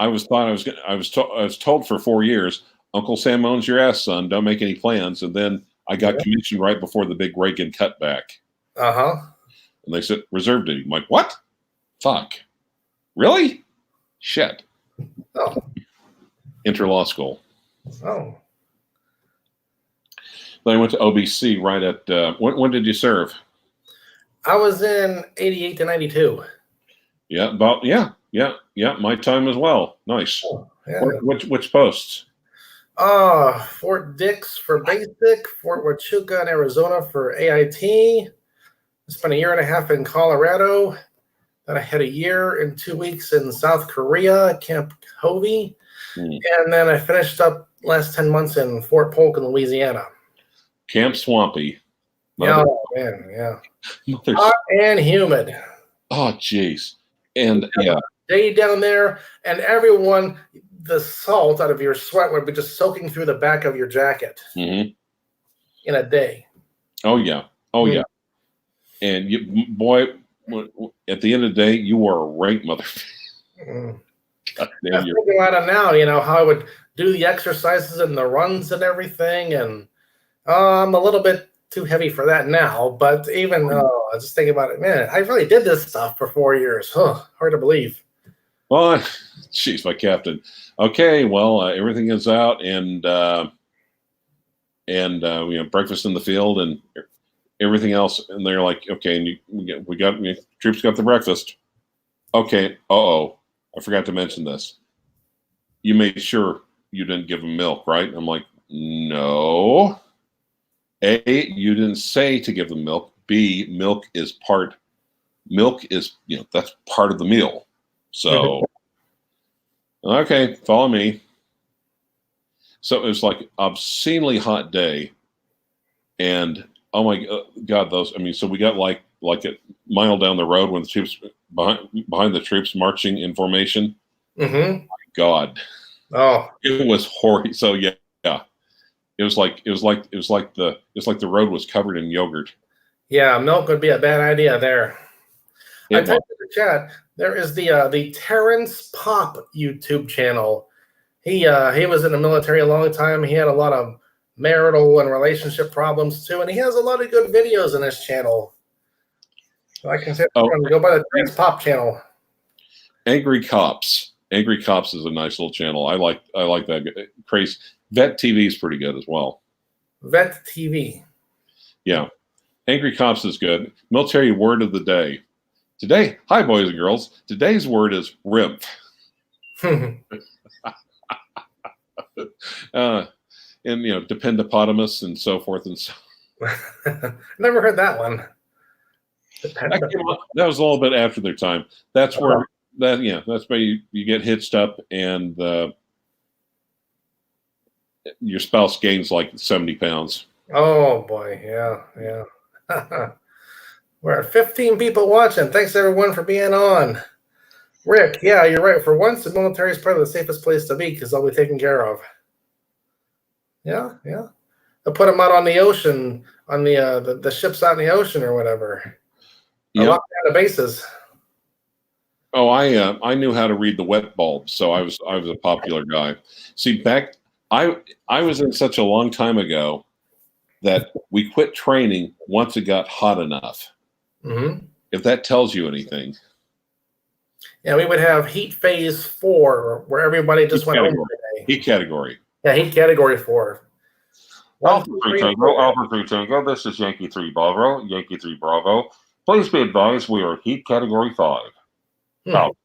was told for 4 years, Uncle Sam owns your ass, son. Don't make any plans. And then I got commissioned right before the big Reagan cutback. And they said reserve duty. I'm like, what? Fuck. Really? Shit. Oh. Enter law school. Oh. Then I went to OBC right at when did you serve? I was in 88 to 92. Yeah, my time as well. Nice. Oh, yeah. Which posts? Fort Dix for basic, Fort Huachuca in Arizona for AIT. I spent a year and a half in Colorado. Then I had a year and 2 weeks in South Korea, Camp Hovey. And then I finished up last 10 months in Fort Polk in Louisiana. Camp Swampy. Oh, man, yeah. Hot and humid. Oh, jeez. And yeah. Day down there, and everyone, the salt out of your sweat would be just soaking through the back of your jacket in a day. Oh, yeah. Oh, yeah. And you, boy, at the end of the day, you were a rank motherfucker. I'm thinking about it now, how I would do the exercises and the runs and everything, and I'm a little bit too heavy for that now, but even I just thinking about it, man, I really did this stuff for 4 years. Hard to believe. Well, jeez, my captain. Okay, well, everything is out, and breakfast in the field and everything else, and they're like, okay, and we got troops got the breakfast. Okay, I forgot to mention this. You made sure you didn't give them milk, right? I'm like, no. A, you didn't say to give them milk. B, milk is that's part of the meal. So, okay, follow me. So it was like obscenely hot day, and oh my God, so we got like a mile down the road when the troops behind the troops marching in formation. My God, it was horrid. So yeah. It was like the road was covered in yogurt. Yeah, milk would be a bad idea there. I typed in the chat. There is the Terrence Pop YouTube channel. He was in the military a long time. He had a lot of marital and relationship problems too, and he has a lot of good videos on his channel. So I consider go by the Terrence Pop channel. Angry Cops. Angry Cops is a nice little channel. I like that. Crazy. Vet TV is pretty good as well. Vet TV. Yeah. Angry Cops is good. Military word of the day. Today, hi, boys and girls. Today's word is RIMP. And, dependopotamus and so forth and so. Never heard that one. That was a little bit after their time. That's where that's where you get hitched up and your spouse gains like 70 pounds. Oh boy, yeah. We're at 15 people watching. Thanks everyone for being on. Rick, yeah, you're right. For once, the military is probably the safest place to be because they'll be taken care of. Yeah. They'll put them out on the ocean, on the ships out in the ocean or whatever. Yeah. Lock down the bases. Oh, I knew how to read the wet bulb, so I was a popular guy. See, I was in such a long time ago that we quit training once it got hot enough. If that tells you anything. Yeah, we would have heat phase 4 where everybody just went home today. Heat category. Yeah, heat category 4. Alpha 3 Tango, Alpha 3 Tango. This is Yankee 3 Bravo, Yankee 3 Bravo. Please be advised we are heat category 5. Out.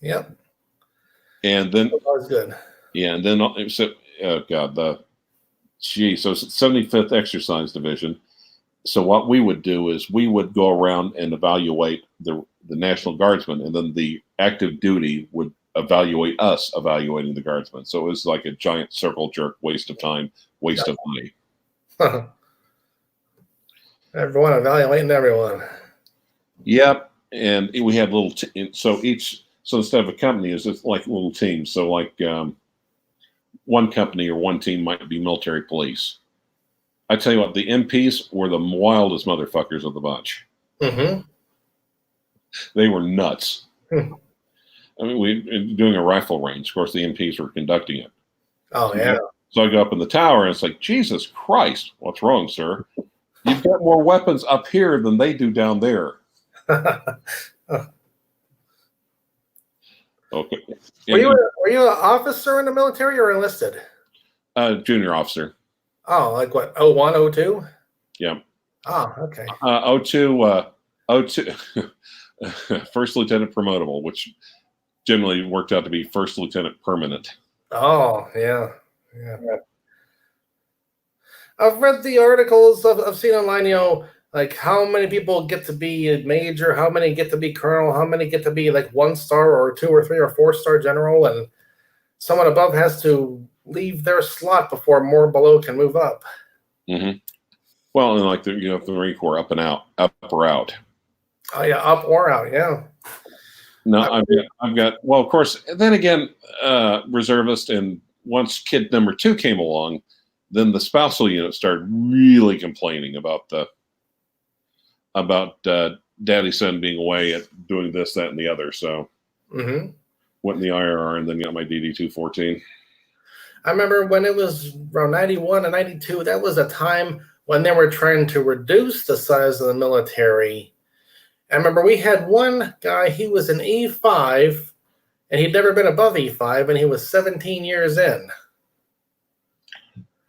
Yep. And then That was good. Yeah, and then so so it's 75th Exercise Division. So what we would do is we would go around and evaluate the National Guardsmen, and then the active duty would evaluate us evaluating the Guardsmen. So it was like a giant circle jerk, waste of time, waste of money. Everyone evaluating everyone. Yep, and we had little. So instead of a company, it's just like little teams. So like one company or one team might be military police. I tell you what, the MPs were the wildest motherfuckers of the bunch. Mm-hmm. They were nuts. I mean, we doing a rifle range. Of course, the MPs were conducting it. Oh, yeah. So I go up in the tower, and it's like, Jesus Christ, what's wrong, sir? You've got more weapons up here than they do down there. Okay. Were you an officer in the military or enlisted? Junior officer. Oh, like what, 01, 02? Yeah. Oh, okay. 02, first lieutenant promotable, which generally worked out to be first lieutenant permanent. Oh, yeah. I've read the articles I've seen online, like how many people get to be a major, how many get to be colonel, how many get to be like 1-star or 2 or 3 or 4-star general, and someone above has to leave their slot before more below can move up. Mm-hmm. Well, and like the Marine Corps, up or out. Oh yeah, up or out, yeah. No, I've got. Well, of course. Then again, reservist, and once kid number 2 came along, then the spousal unit started really complaining about daddy son being away at doing this, that, and the other. So went in the IRR and then got my DD 214. I remember when it was around 91 and 92, that was a time when they were trying to reduce the size of the military. I remember we had one guy, he was an E5, and he'd never been above E5, and he was 17 years in.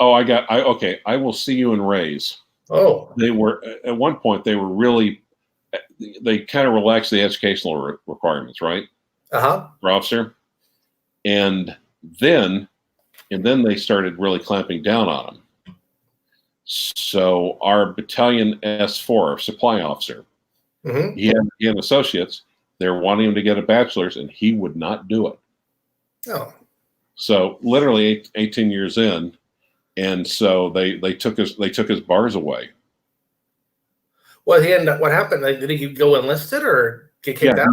Oh, I will see you in Rays. Oh. They were, at one point, they kind of relaxed the educational requirements, right? Uh-huh. For officer. And then they started really clamping down on them. So our battalion S4, our supply officer, he had associates. They were wanting him to get a bachelor's, and he would not do it. Oh. So literally 18 years in, and so they took his bars away. What happened? Did he go enlisted or get kicked out?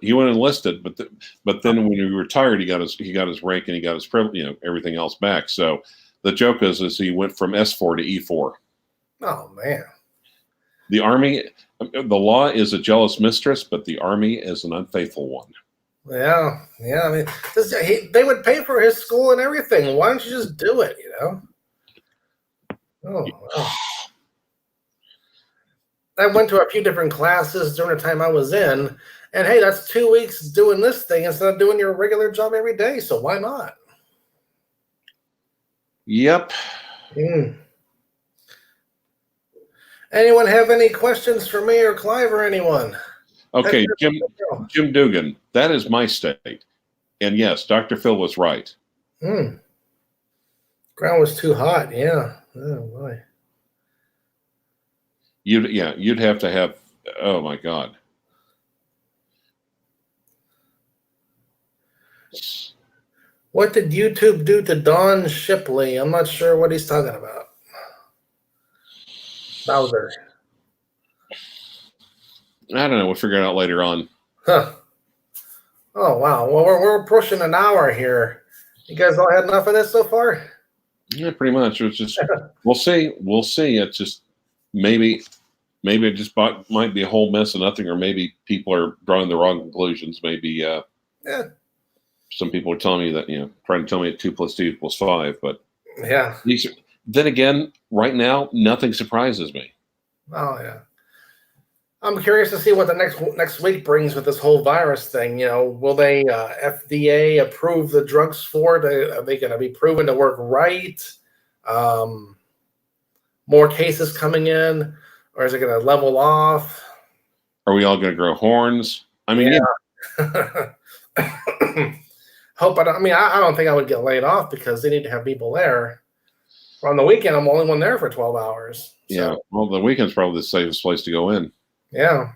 He went enlisted, but then when he retired, he got his rank and he got his everything else back. So the joke is he went from S4 to E4. Oh man. The Army, the law is a jealous mistress, but the Army is an unfaithful one. Yeah. I mean, they would pay for his school and everything. Why don't you just do it? Oh. Wow. I went to a few different classes during the time I was in, and hey, that's 2 weeks doing this thing instead of doing your regular job every day. So why not? Yep. Anyone have any questions for me or Clyve or anyone? Okay, Jim Dugan, that is my state. And yes, Dr. Phil was right. Ground was too hot, yeah. Oh boy. You'd have to have, oh my God. What did YouTube do to Don Shipley? I'm not sure what he's talking about. Bowser. I don't know. We'll figure it out later on. Huh. Oh, wow. Well, we're approaching an hour here. You guys all had enough of this so far? Yeah, pretty much. It was just, we'll see. It's just maybe it just might be a whole mess of nothing, or maybe people are drawing the wrong conclusions. Maybe some people are telling me that, trying to tell me that 2 + 2 = 5, but yeah. Then again, right now, nothing surprises me. Oh yeah. I'm curious to see what the next week brings with this whole virus thing. Will they FDA approve the drugs for it? Are they going to be proven to work right? More cases coming in, or is it going to level off? Are we all going to grow horns? I mean, yeah. Hope I don't. I mean, I don't think I would get laid off because they need to have people there. On the weekend, I'm the only one there for 12 hours. So. Yeah. Well, the weekend's probably the safest place to go in. Yeah.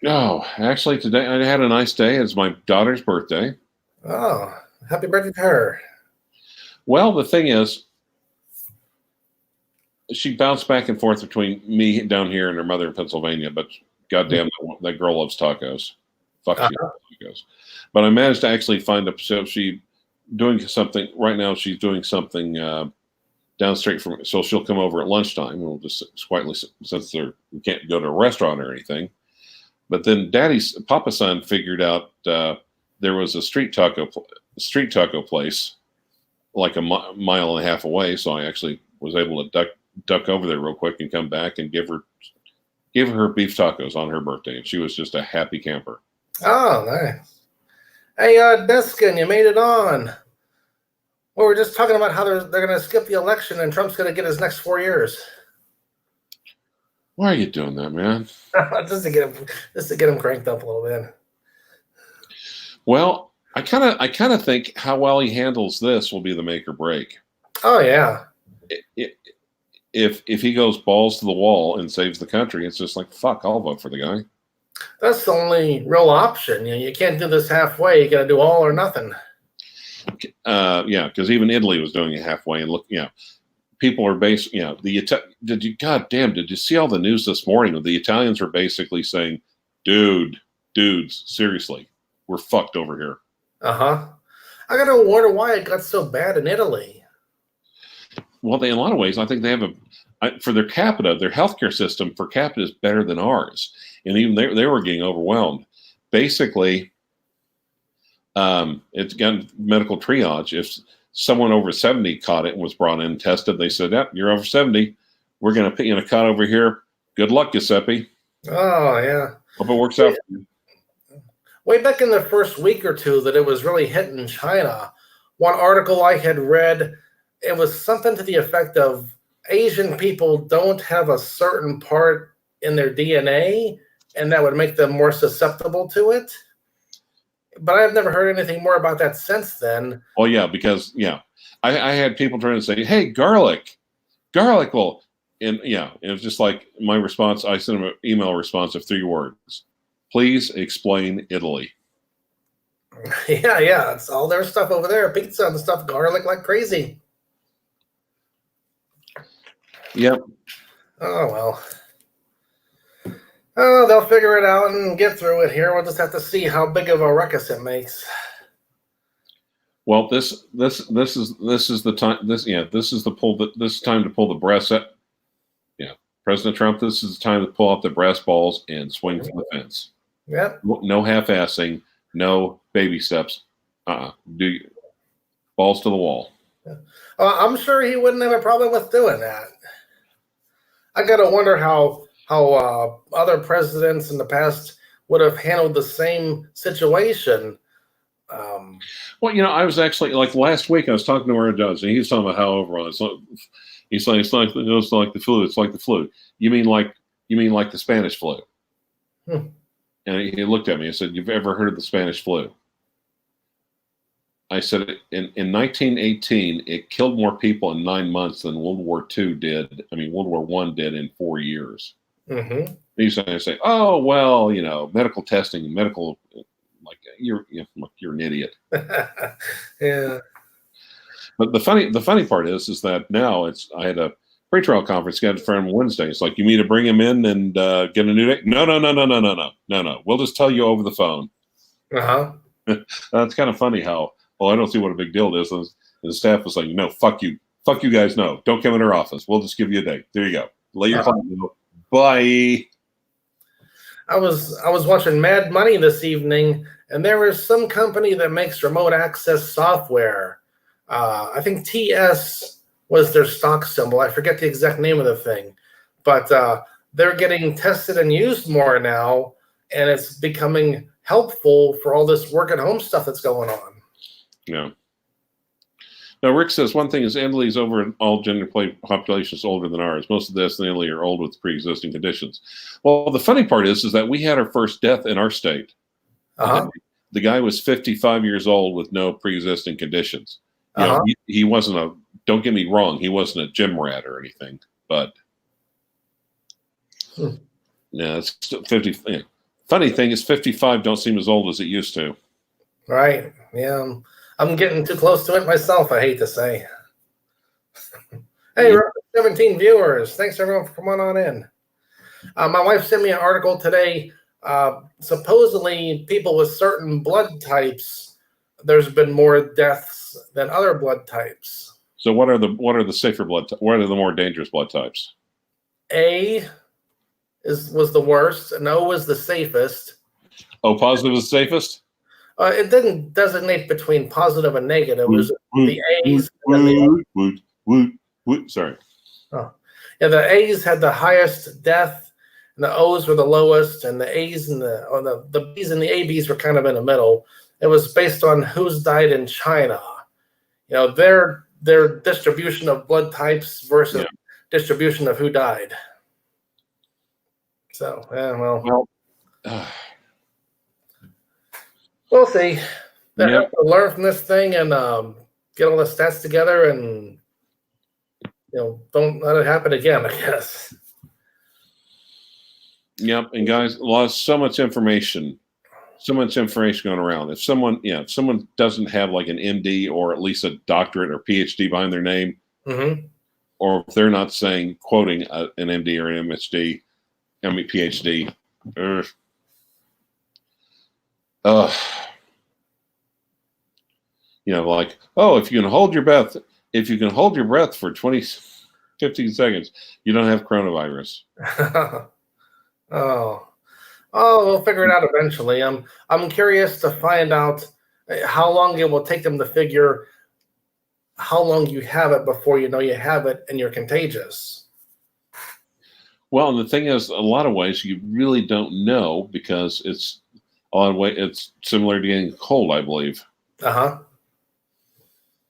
Oh, actually, today I had a nice day. It's my daughter's birthday. Oh, happy birthday to her. Well, the thing is, she bounced back and forth between me down here and her mother in Pennsylvania, but goddamn, that girl loves tacos. Fuck, she loves tacos. But I managed to actually find a, so she doing something, right now she's doing something down the street from, so she'll come over at lunchtime. We'll just quietly, since we can't go to a restaurant or anything. But then Papa's son figured out there was a street taco place like a mile and a half away. So I actually was able to duck over there real quick and come back and give her beef tacos on her birthday. And she was just a happy camper. Oh, nice. Hey, Deskin, you made it on. Well, we're just talking about how they're going to skip the election and Trump's going to get his next 4 years. Why are you doing that, man? just to get him cranked up a little bit. Well, I kind of think how well he handles this will be the make or break. Oh yeah. If he goes balls to the wall and saves the country, it's just like, fuck, I'll vote for the guy. That's the only real option. You can't do this halfway. You got to do all or nothing. Yeah, because even Italy was doing it halfway, and look, people are did you see all the news this morning? The Italians were basically saying, dudes, seriously, we're fucked over here. I gotta wonder why it got so bad in Italy. Well, in a lot of ways, I think they have for their capita, their healthcare system for capita is better than ours, and even they were getting overwhelmed. Basically, it's got medical triage. If someone over 70 caught it and was brought in and tested, they said, "Yep, you're over 70. We're going to put you in a cot over here. Good luck, Giuseppe." Oh yeah. Hope it works out for you. Way back in the first week or two that it was really hitting China, one article I had read, it was something to the effect of Asian people don't have a certain part in their DNA, and that would make them more susceptible to it. But I've never heard anything more about that since then. Well, yeah, because I had people trying to say, "Hey, garlic." Well, and it was just like my response. I sent them an email response of 3 words: "Please explain Italy." Yeah, it's all their stuff over there. Pizza and stuff, garlic like crazy. Yep. Oh well. Oh, they'll figure it out and get through it here. We'll just have to see how big of a ruckus it makes. Well, this is the time. This is time to pull the brass. President Trump. This is the time to pull out the brass balls and swing for the fence. Yep. No half-assing. No baby steps. Balls to the wall. I'm sure he wouldn't have a problem with doing that. I gotta wonder how other presidents in the past would have handled the same situation. Well, I was actually last week. I was talking to Aaron Jones, and he's talking about how overall he's like it's like the flu. It's like the flu. You mean like the Spanish flu? And he looked at me and said, "You've ever heard of the Spanish flu?" I said, in 1918, it killed more people in 9 months than World War II did. I mean, World War I did in 4 years. Mm-hmm. He's going to say, "Oh, well, medical testing, you're an idiot." Yeah. But the funny part is that now I had a pretrial conference scheduled for him Wednesday. It's like, you mean to bring him in and get a new date? No. We'll just tell you over the phone. That's kind of funny how. Well, I don't see what a big deal it is. And the staff was like, "No, fuck you guys, no. Don't come in our office. We'll just give you a date. There you go. Let your client know. Bye." I was watching Mad Money this evening, and there was some company that makes remote access software. I think TS was their stock symbol. I forget the exact name of the thing, but they're getting tested and used more now, and it's becoming helpful for all this work at home stuff that's going on. Yeah. Now, Rick says one thing is Italy's overall gender population is older than ours. Most of the deaths in Italy are old with pre-existing conditions. Well, the funny part is that we had our first death in our state. Uh-huh. The guy was 55 years old with no pre-existing conditions. You know, he wasn't don't get me wrong, he wasn't a gym rat or anything, but yeah, it's 50. Yeah. Funny thing is 55 don't seem as old as it used to. Right. Yeah. I'm getting too close to it myself, I hate to say. Hey, we're up to 17 viewers. Thanks, everyone, for coming on in. My wife sent me an article today. Supposedly, people with certain blood types, there's been more deaths than other blood types. So what are the safer blood? What are the more dangerous blood types? A was the worst, and O was the safest. O positive is the safest? It didn't designate between positive and negative. It was the A's. Sorry. Oh. Yeah, the A's had the highest death, and the O's were the lowest, and the A's and the B's and the ABs were kind of in the middle. It was based on who's died in China. You know, their distribution of blood types versus distribution of who died. So, we'll see. They have to learn from this thing and get all the stats together and, don't let it happen again, I guess. Yep. And guys, so much information going around. If someone doesn't have like an MD or at least a doctorate or PhD behind their name, or if they're not quoting an MD or an PhD, like, oh, if you can hold your breath for 15 seconds, you don't have coronavirus. Oh, we'll figure it out eventually. I'm curious to find out how long it will take them to figure how long you have it before you know you have it and you're contagious. Well, and the thing is, a lot of ways you really don't know because it's similar to getting a cold, I believe.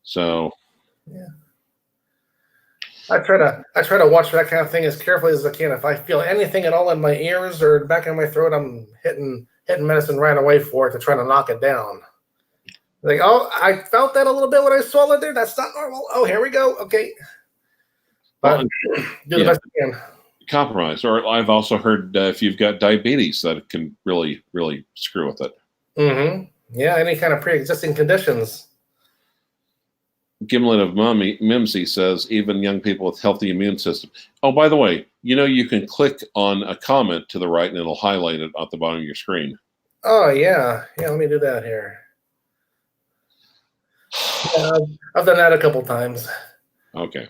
So, yeah, I try to watch that kind of thing as carefully as I can. If I feel anything at all in my ears or back in my throat, I'm hitting medicine right away for it to try to knock it down. Like, oh, I felt that a little bit when I swallowed there. That's not normal. Oh, here we go. Okay, but do the best you can. Compromise. Or I've also heard if you've got diabetes, that it can really, really screw with it. Yeah, any kind of pre-existing conditions. Gimlet of Mimsy says even young people with healthy immune system. Oh, by the way, you can click on a comment to the right and it'll highlight it at the bottom of your screen. Oh yeah. Let me do that here. Yeah, I've done that a couple times. Okay.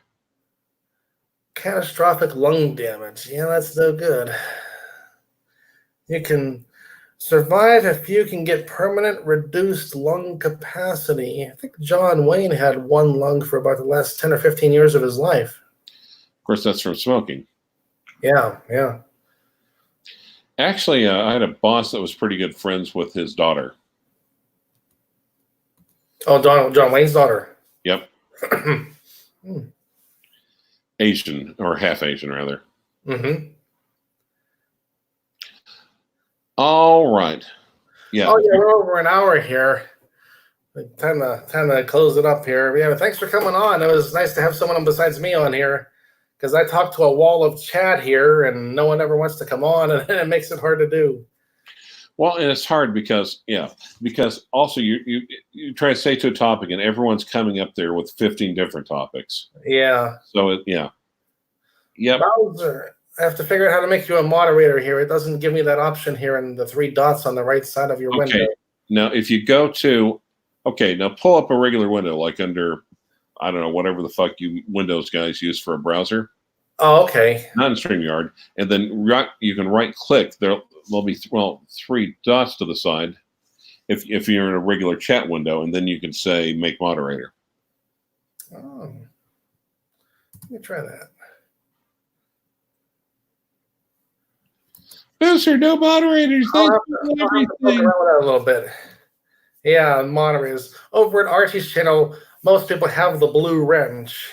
Catastrophic lung damage. Yeah, that's no good. You can survive if you can get permanent reduced lung capacity. I think John Wayne had one lung for about the last 10 or 15 years of his life. Of course, that's from smoking. Yeah. Actually, I had a boss that was pretty good friends with his daughter. Oh, John Wayne's daughter. Yep. Asian, or half Asian, rather. All right. Yeah. Oh, yeah, we're over an hour here. Time to close it up here. Yeah, thanks for coming on. It was nice to have someone besides me on here because I talk to a wall of chat here and no one ever wants to come on, and it makes it hard to do. Well, and it's hard because also you try to stay to a topic and everyone's coming up there with 15 different topics. Yeah. So Yep. Bowser, I have to figure out how to make you a moderator here. It doesn't give me that option here in the 3 dots on the right side of your window. Now, if you go to, now pull up a regular window, like under, I don't know, whatever the fuck you Windows guys use for a browser. Oh, okay. Not in StreamYard. And then you can right click. There'll be 3 dots to the side if you're in a regular chat window, and then you can say make moderator. Oh, let me try that. Booster, no moderators. I'll Thank have you to, for I'll have to poke everything. around with that a little bit. Yeah, moderators. Over at Archie's channel, most people have the blue wrench.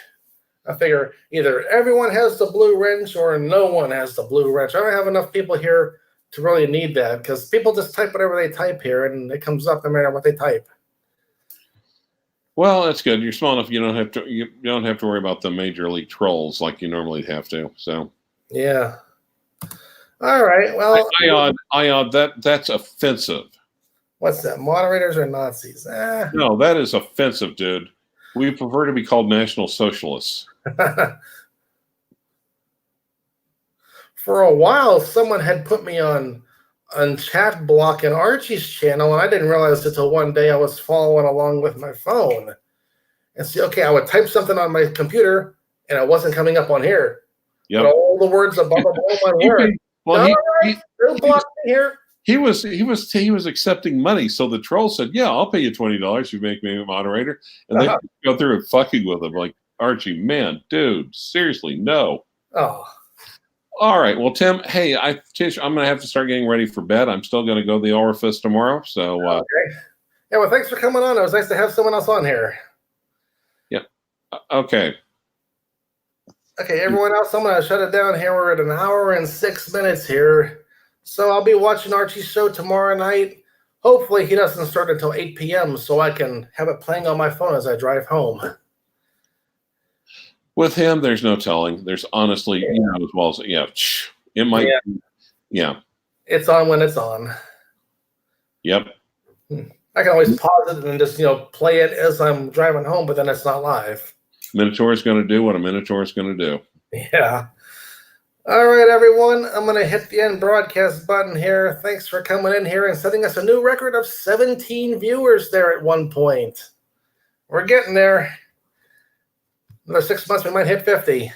I figure either everyone has the blue wrench or no one has the blue wrench. I don't have enough people here to really need that because people just type whatever they type here and it comes up no matter what they type. Well, that's good. You're small enough. You don't have to worry about the major league trolls like you normally have to. So Yeah. All right. Well, Iod, that's offensive. what's that? Moderators or Nazis? No, that is offensive, dude. We prefer to be called National Socialists. For a while, someone had put me on chat block in Archie's channel, and I didn't realize until one day I was following along with my phone. And see, okay, I would type something on my computer, and it wasn't coming up on here. Yep. But all the words above my word. Well, They'll block me here. he was accepting money, so the troll said, "Yeah, I'll pay you $20 if you make me a moderator." And they go through and fucking with him, like, Archie, man, dude, seriously, no. Oh. All right, well, Tim, hey, Tish, I'm gonna have to start getting ready for bed. I'm still gonna go to the orifice tomorrow, so. Okay. Yeah, well, thanks for coming on. It was nice to have someone else on here. Yep. Okay. Okay, everyone else, I'm gonna shut it down here. We're at an hour and 6 minutes here. So I'll be watching Archie's show tomorrow night. Hopefully he doesn't start until 8 p.m. so I can have it playing on my phone as I drive home. With him, there's no telling. There's honestly, you know, as well as, it might, yeah. It's on when it's on. Yep. I can always pause it and just, play it as I'm driving home, but then it's not live. Minotaur is going to do what a Minotaur is going to do. Yeah. All right, everyone. I'm going to hit the end broadcast button here. Thanks for coming in here and setting us a new record of 17 viewers there at one point. We're getting there. Another 6 months, we might hit 50.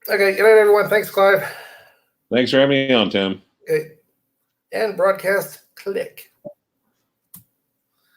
Okay, good night, everyone. Thanks, Clyve. Thanks for having me on, Tim. Okay. And broadcast, click.